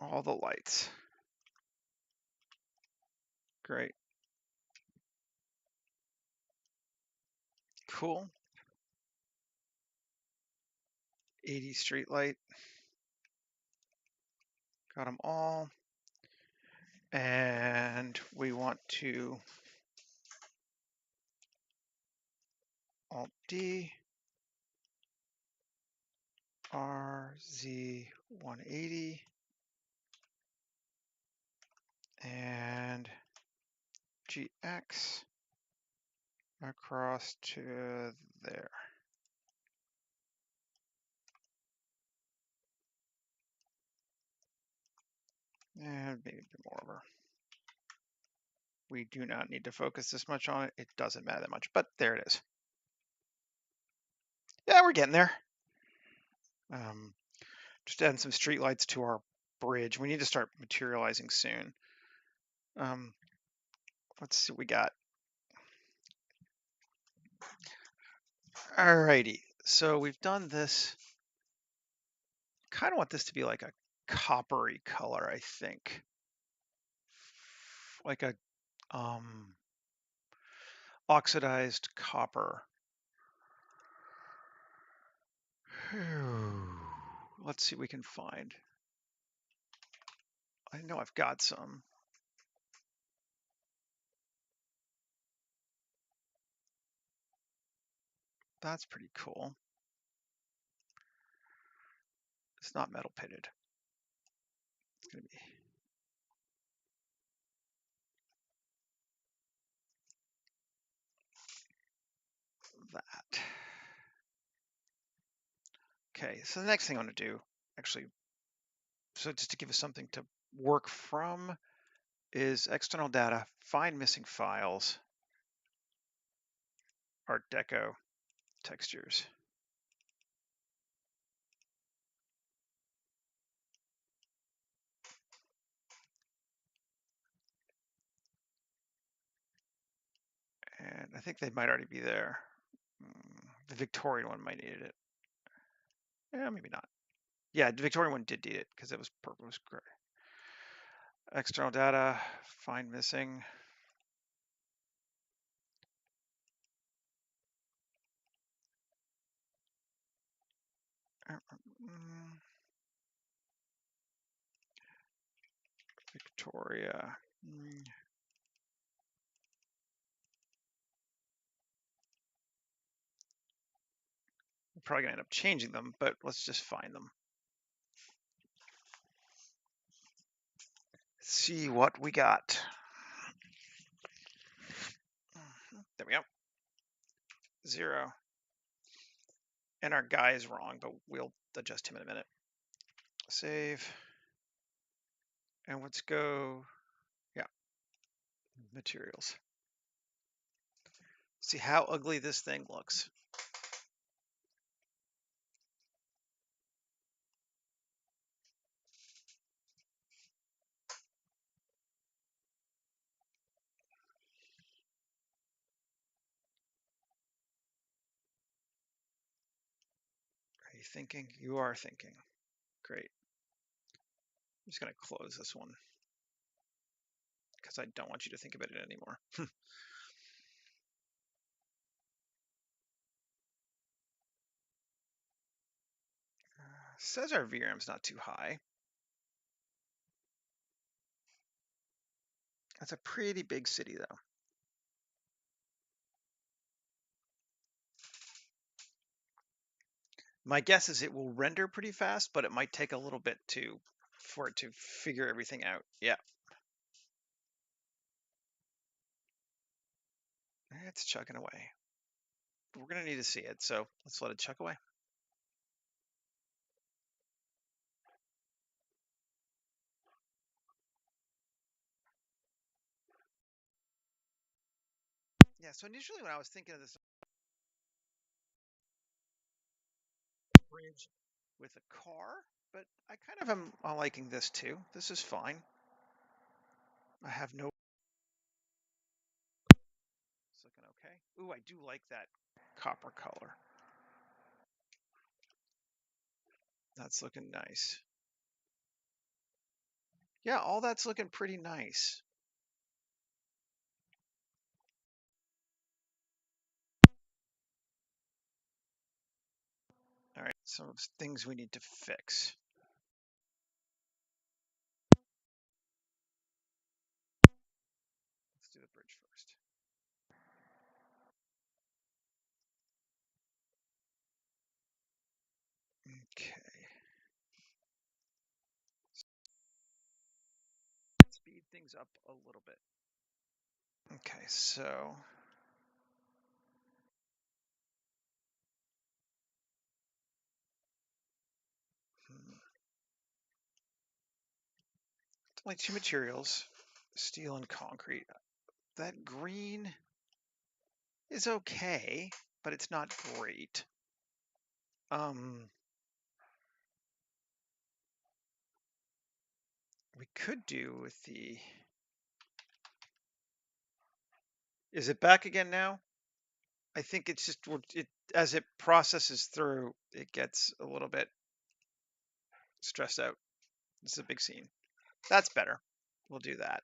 All the lights. Great. Cool. 80 street light. Got them all. And we want to Alt D RZ 180 and GX across to there. And maybe a bit more over. We do not need to focus this much on it. It doesn't matter that much, but there it is. Yeah, we're getting there. Just adding some streetlights to our bridge. We need to start materializing soon. Let's see what we got. Alrighty, so we've done this. Kind of want this to be like a coppery color, I think. Like a oxidized copper. Let's see what we can find. I know I've got some. That's pretty cool. It's not metal pitted. It's gonna be that. Okay, so the next thing I want to do, actually, so just to give us something to work from, is external data, find missing files, Art Deco textures. And I think they might already be there. The Victorian one might need it. Yeah, maybe not. Yeah, the Victorian one did need it because it was purple, it was gray. External data, find missing. Victoria. We're probably gonna end up changing them, but let's just find them. See what we got. There we go. 0. And our guy is wrong, but we'll adjust him in a minute. Save. And let's go, yeah, materials. See how ugly this thing looks. Are you thinking? You are thinking. Great. I'm just going to close this one because I don't want you to think about it anymore. Says our VRAM's not too high. That's a pretty big city, though. My guess is it will render pretty fast, but it might take a little bit for it to figure everything out. Yeah. It's chugging away. We're going to need to see it, so let's let it chug away. Yeah, so initially when I was thinking of this bridge with a car, but I kind of am liking this too. This is fine. I have no. It's looking okay. Ooh, I do like that copper color. That's looking nice. Yeah, all that's looking pretty nice. All right, some things we need to fix. Let's do the bridge first. Okay. Speed things up a little bit. Okay, so it's only 2 materials, steel and concrete. That green is okay, but it's not great. We could do with the. Is it back again now? I think it's just as it processes through, it gets a little bit stressed out. This is a big scene. That's better. We'll do that.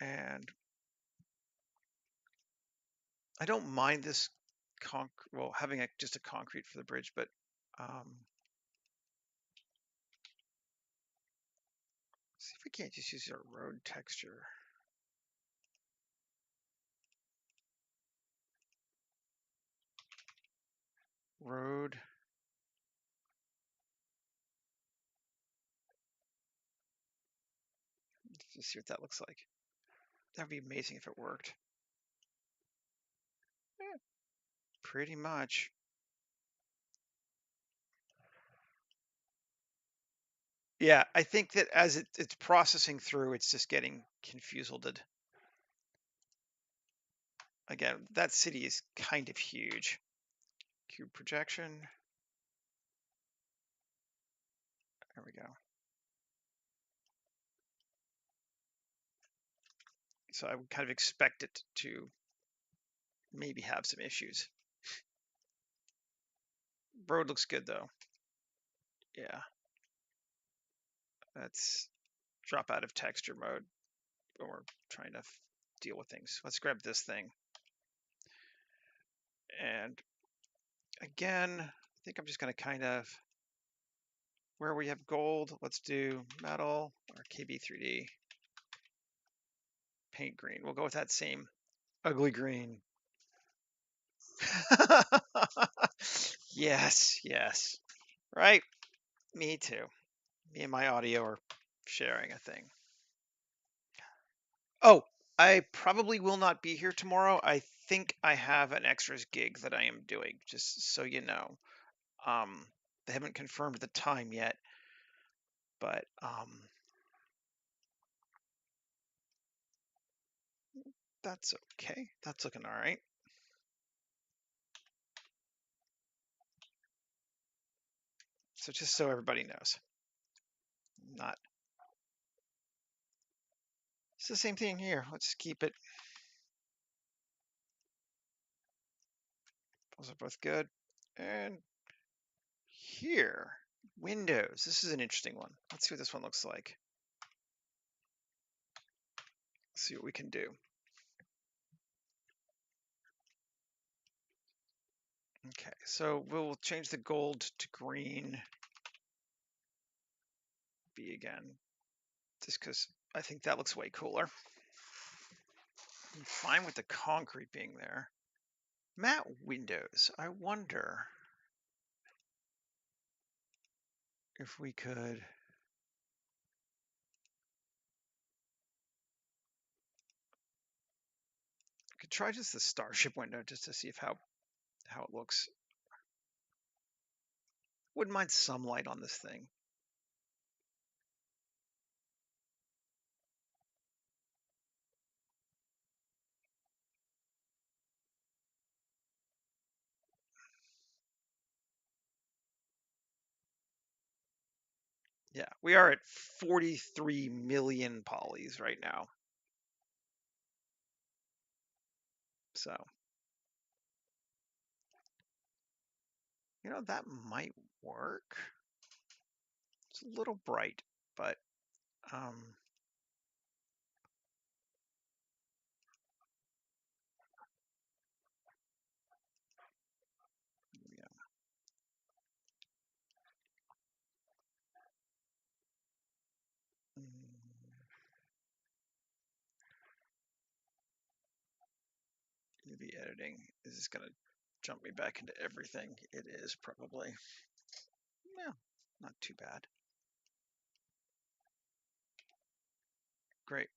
And I don't mind this having just a concrete for the bridge, but see if we can't just use our road texture. Road. Let's just see what that looks like. That would be amazing if it worked. Yeah, pretty much. Yeah, I think that as it's processing through, it's just getting confused. Again, that city is kind of huge. Cube projection. There we go. So I would kind of expect it to maybe have some issues. Road looks good though. Yeah. Let's drop out of texture mode when we're trying to deal with things. Let's grab this thing. And Again, I think I'm just going to kind of, where we have gold, let's do metal or KB3D. Paint green. We'll go with that same ugly green. Yes, yes. Right. Me too. Me and my audio are sharing a thing. Oh, I probably will not be here tomorrow. I think I have an extras gig that I am doing, just so you know. They haven't confirmed the time yet, but that's okay. That's looking all right. So just so everybody knows, not. It's the same thing here. Let's keep it. Those are both good. And here, Windows. This is an interesting one. Let's see what this one looks like. Let's see what we can do. Okay, so we'll change the gold to green. B again, just because I think that looks way cooler. I'm fine with the concrete being there. Matte windows. I wonder if we could try just the starship window just to see if how it looks. Wouldn't mind some light on this thing. Yeah, we are at 43 million polys right now. So, you know, that might work. It's a little bright, but yeah. UV editing. Is this going to jump me back into everything? It is probably. Yeah, not too bad. Great.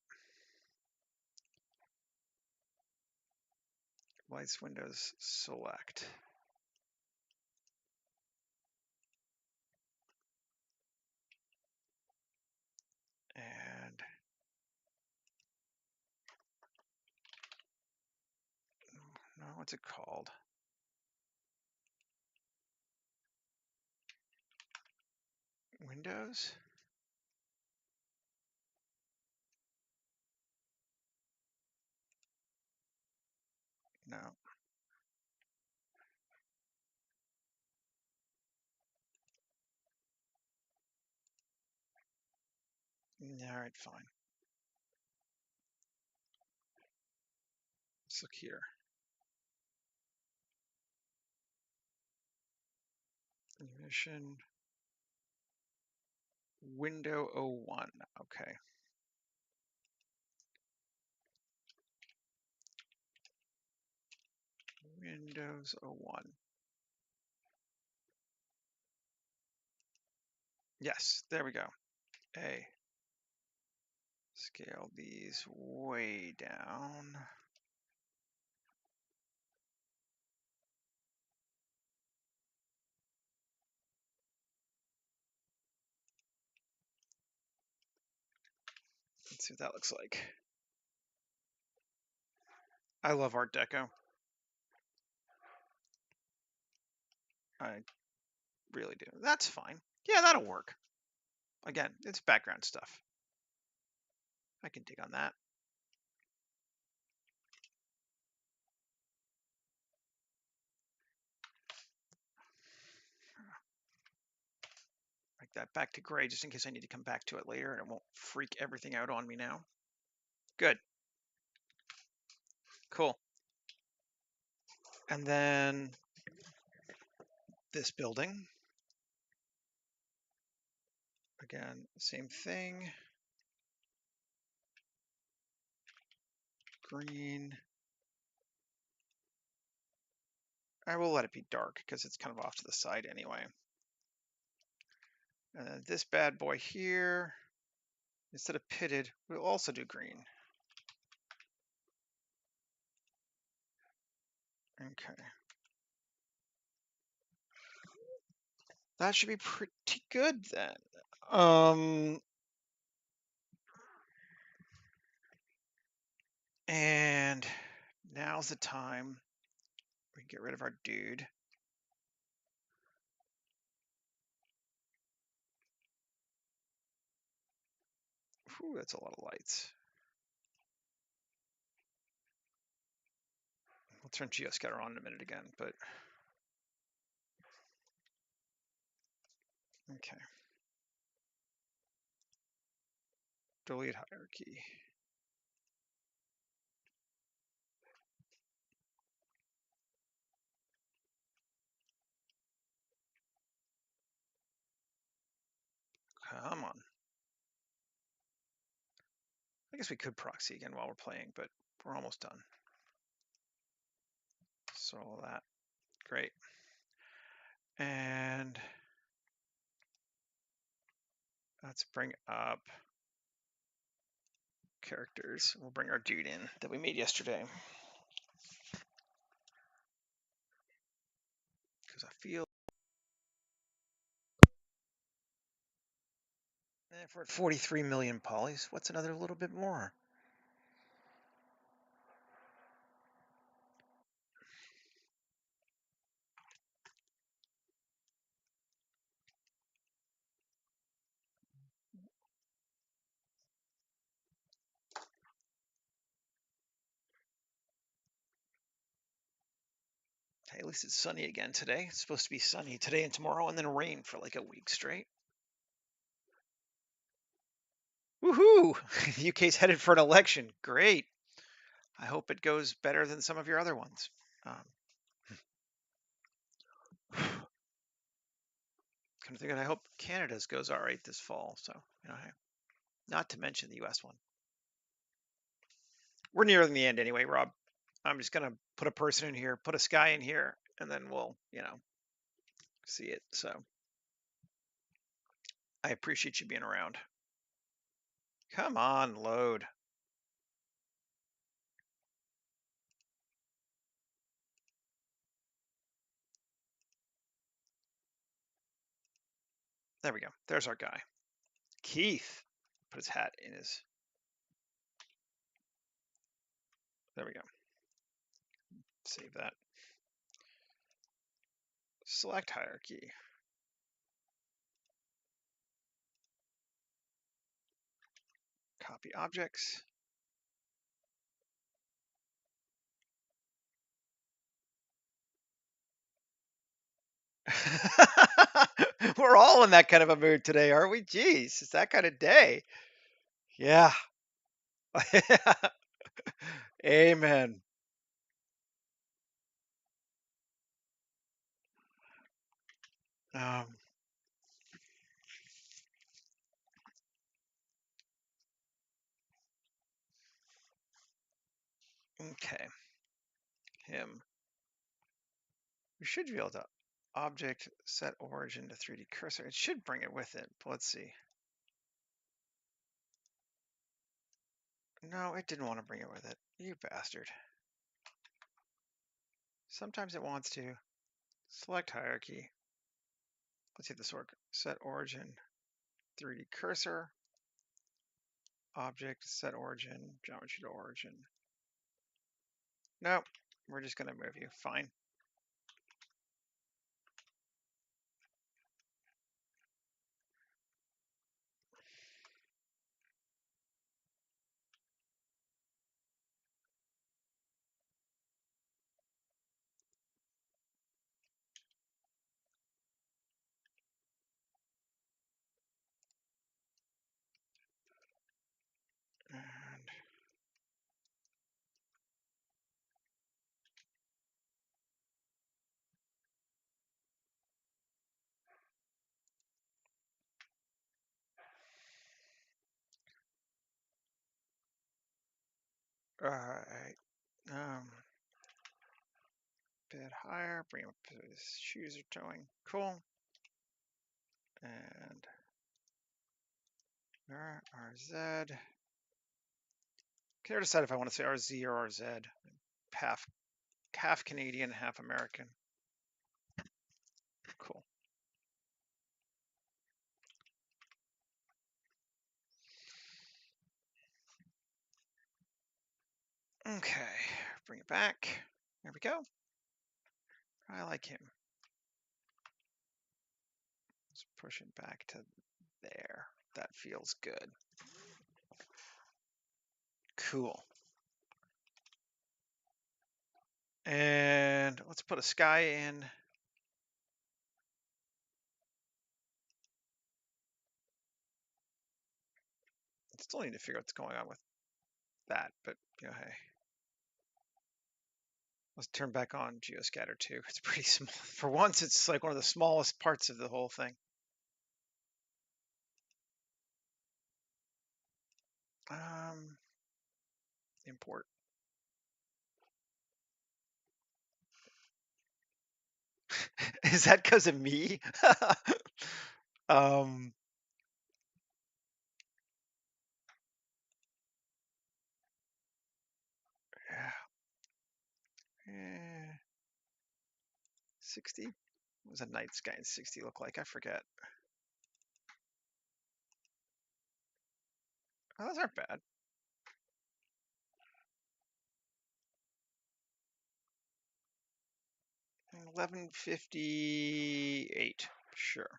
Lights, windows, select. And no, what's it called? Windows? No. All right, fine. Let's look here. Emission. Window 01. Okay. Windows 01. Yes, there we go. A. Scale these way down. Let's see what that looks like. I love Art Deco. I really do. That's fine. Yeah, that'll work. Again, it's background stuff. I can dig on that. Make that back to gray just in case I need to come back to it later and it won't freak everything out on me now. Good. Cool. And then this building. Again, same thing. Green. I will let it be dark because it's kind of off to the side anyway. And then this bad boy here, instead of pitted, we'll also do green. Okay. That should be pretty good then. And now's the time we can get rid of our dude. Whew, that's a lot of lights. I'll turn Geoscatter on in a minute again, but okay. Delete hierarchy. Come on. I guess we could proxy again while we're playing, but we're almost done. So all that, great. And let's bring up characters. We'll bring our dude in that we made yesterday. Because I feel if we're at 43 million polys, what's another little bit more? Hey, at least it's sunny again today. It's supposed to be sunny today and tomorrow, and then rain for like a week straight. Woohoo! The UK's headed for an election. Great. I hope it goes better than some of your other ones. Kind of thinking, I hope Canada's goes all right this fall. So, you know, not to mention the US one. We're nearing the end anyway, Rob. I'm just going to put a person in here, put a sky in here, and then we'll, you know, see it. So I appreciate you being around. Come on, load. There we go. There's our guy. Keith. Put his hat in his. There we go. Save that. Select hierarchy. Copy objects. We're all in that kind of a mood today, aren't we? Jeez, it's that kind of day. Yeah. Amen. Um, okay. Him. We should be able to object set origin to 3D cursor. It should bring it with it. But let's see. No, it didn't want to bring it with it. You bastard. Sometimes it wants to. Select hierarchy. Let's see if this works. Set origin 3D cursor. Object set origin, geometry to origin. Nope. We're just going to move you. Fine. And All right. Bit higher. Bring up his shoes are towing. Cool. And RZ. Can I decide if I want to say RZ or RZ? Half Canadian, half American. Cool. Okay, bring it back. There we go. I like him. Let's push him back to there. That feels good. Cool. And let's put a sky in. Still need to figure out what's going on with that, but you know, hey. Let's turn back on geoscatter too. It's pretty small. For once, it's like one of the smallest parts of the whole thing. Import. Is that because of me? um, yeah. 60? What does a night sky in 60 look like? I forget. Oh, those aren't bad. 1158. Sure.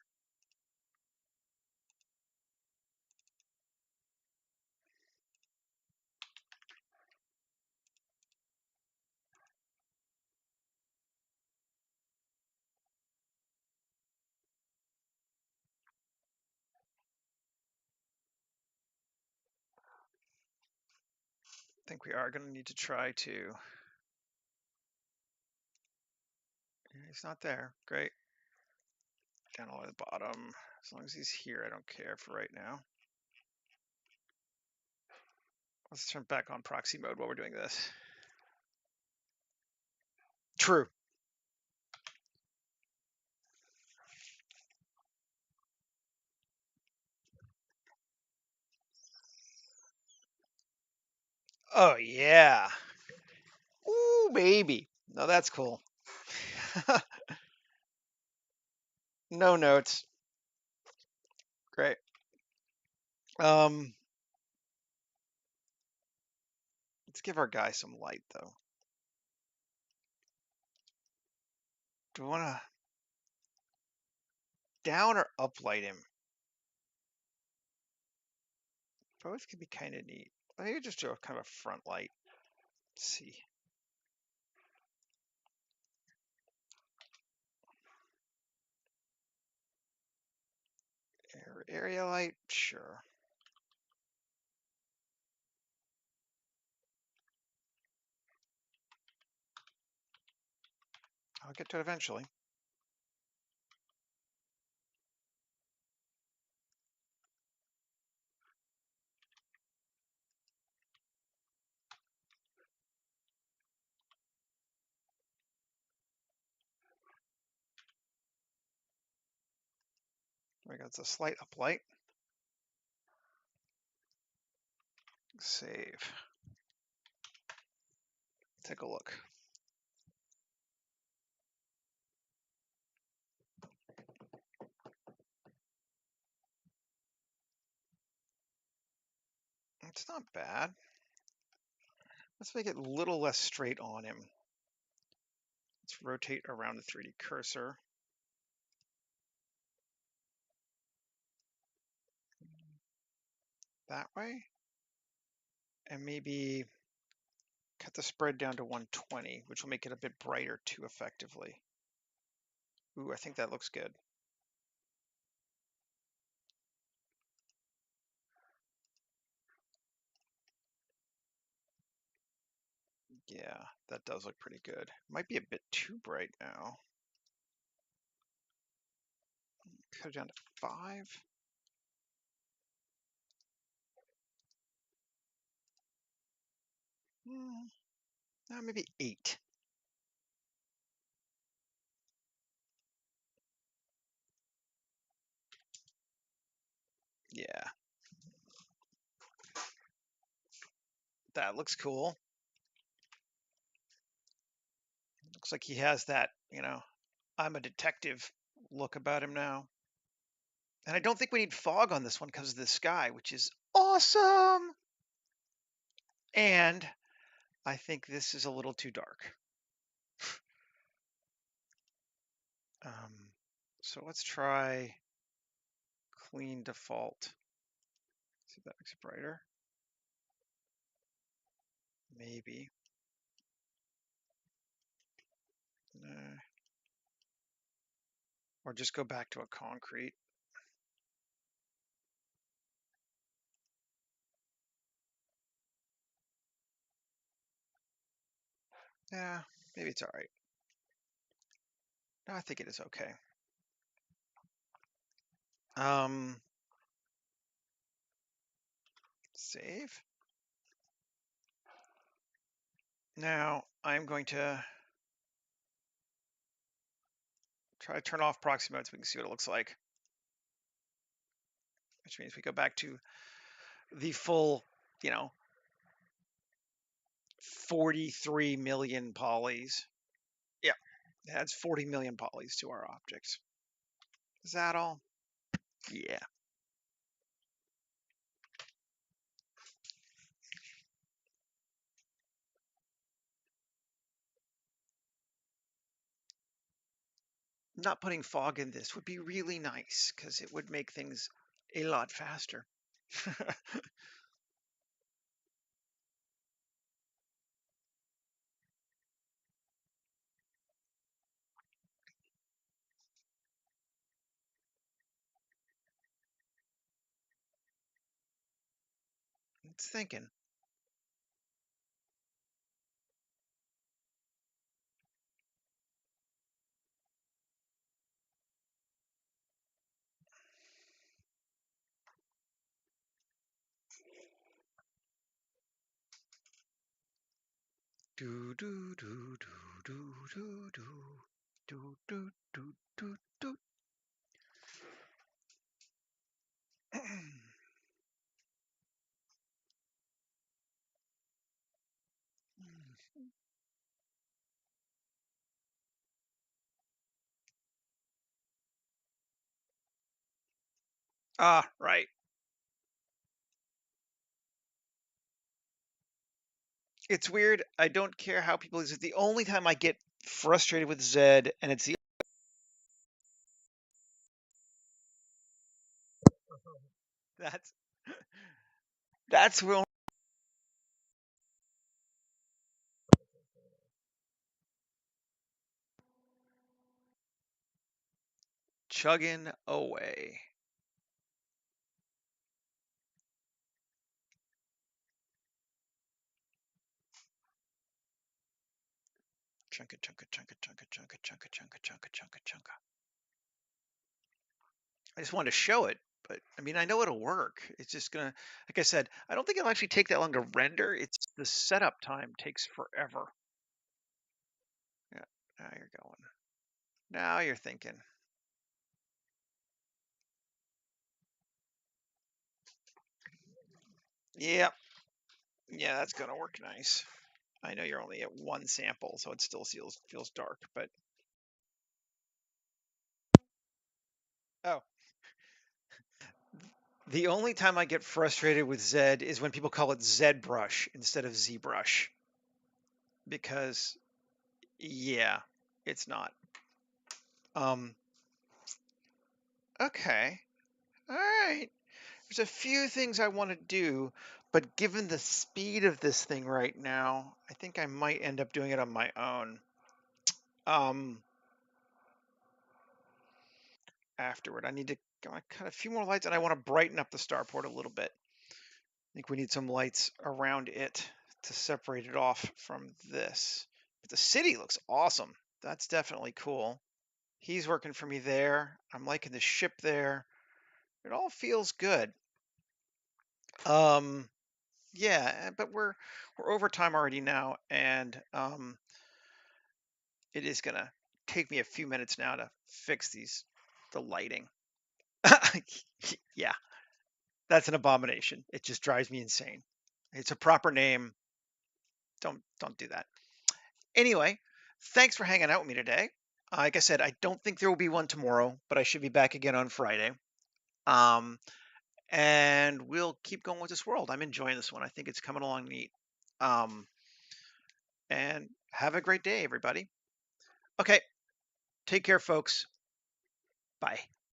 I think we are going to need to try to. He's not there. Great. Down all the way to the bottom. As long as he's here, I don't care for right now. Let's turn back on proxy mode while we're doing this. True. Oh, yeah. Ooh, baby. No, that's cool. No notes. Great. Let's give our guy some light, though. Do we want to down or uplight him? Both could be kind of neat. Maybe just do a kind of a front light. Let's see. Area light, sure. I'll get to it eventually. There we go. It's a slight uplight. Save. Take a look. It's not bad. Let's make it a little less straight on him. Let's rotate around the 3D cursor. That way. And maybe cut the spread down to 120, which will make it a bit brighter too effectively. Ooh, I think that looks good. Yeah, that does look pretty good. Might be a bit too bright now. Cut it down to 5. Maybe 8. Yeah, that looks cool. Looks like he has that, I'm a detective look about him now. And I don't think we need fog on this one because of the sky, which is awesome. And I think this is a little too dark. So let's try clean default. See if that makes it brighter. Maybe. Or just go back to a concrete. Yeah, maybe it's all right. No, I think it is okay. Save. Now I'm going to try to turn off proxy mode so we can see what it looks like. Which means we go back to the full, 43 million polys. Yeah, it adds 40 million polys to our objects. Is that all? Yeah. Not putting fog in this would be really nice because it would make things a lot faster. It's thinking. Do do do do do do do do do do do do. Ah, right. It's weird. I don't care how people use it. The only time I get frustrated with Zed, and it's the that's that's real chugging away. Chunka chunka chunka chunka chunka chunka chunka chunka chunka chunka. I just wanted to show it, but I mean I know it'll work. It's just gonna, like I said, I don't think it'll actually take that long to render. It's the setup time takes forever. Yeah, now you're going. Now you're thinking. Yep. Yeah, that's gonna work nice. I know you're only at one sample, so it still feels dark, but oh. The only time I get frustrated with Zed is when people call it Zed brush instead of ZBrush. Because yeah, it's not. Um okay. All right. There's a few things I want to do, but given the speed of this thing right now, I think I might end up doing it on my own. Um Afterward, I need to cut a few more lights and I want to brighten up the starport a little bit. I think we need some lights around it to separate it off from this. But the city looks awesome. That's definitely cool. He's working for me there. I'm liking the ship there. It all feels good. Um, Yeah, but we're over time already now, and it is gonna take me a few minutes now to fix the lighting. Yeah, that's an abomination. It just drives me insane. It's a proper name. Don't do that. Anyway, thanks for hanging out with me today. Like I said, I don't think there will be one tomorrow, but I should be back again on Friday. Um, and we'll keep going with this world. I'm enjoying this one. I think it's coming along neat. Um, and have a great day, everybody. Okay, take care, folks. Bye.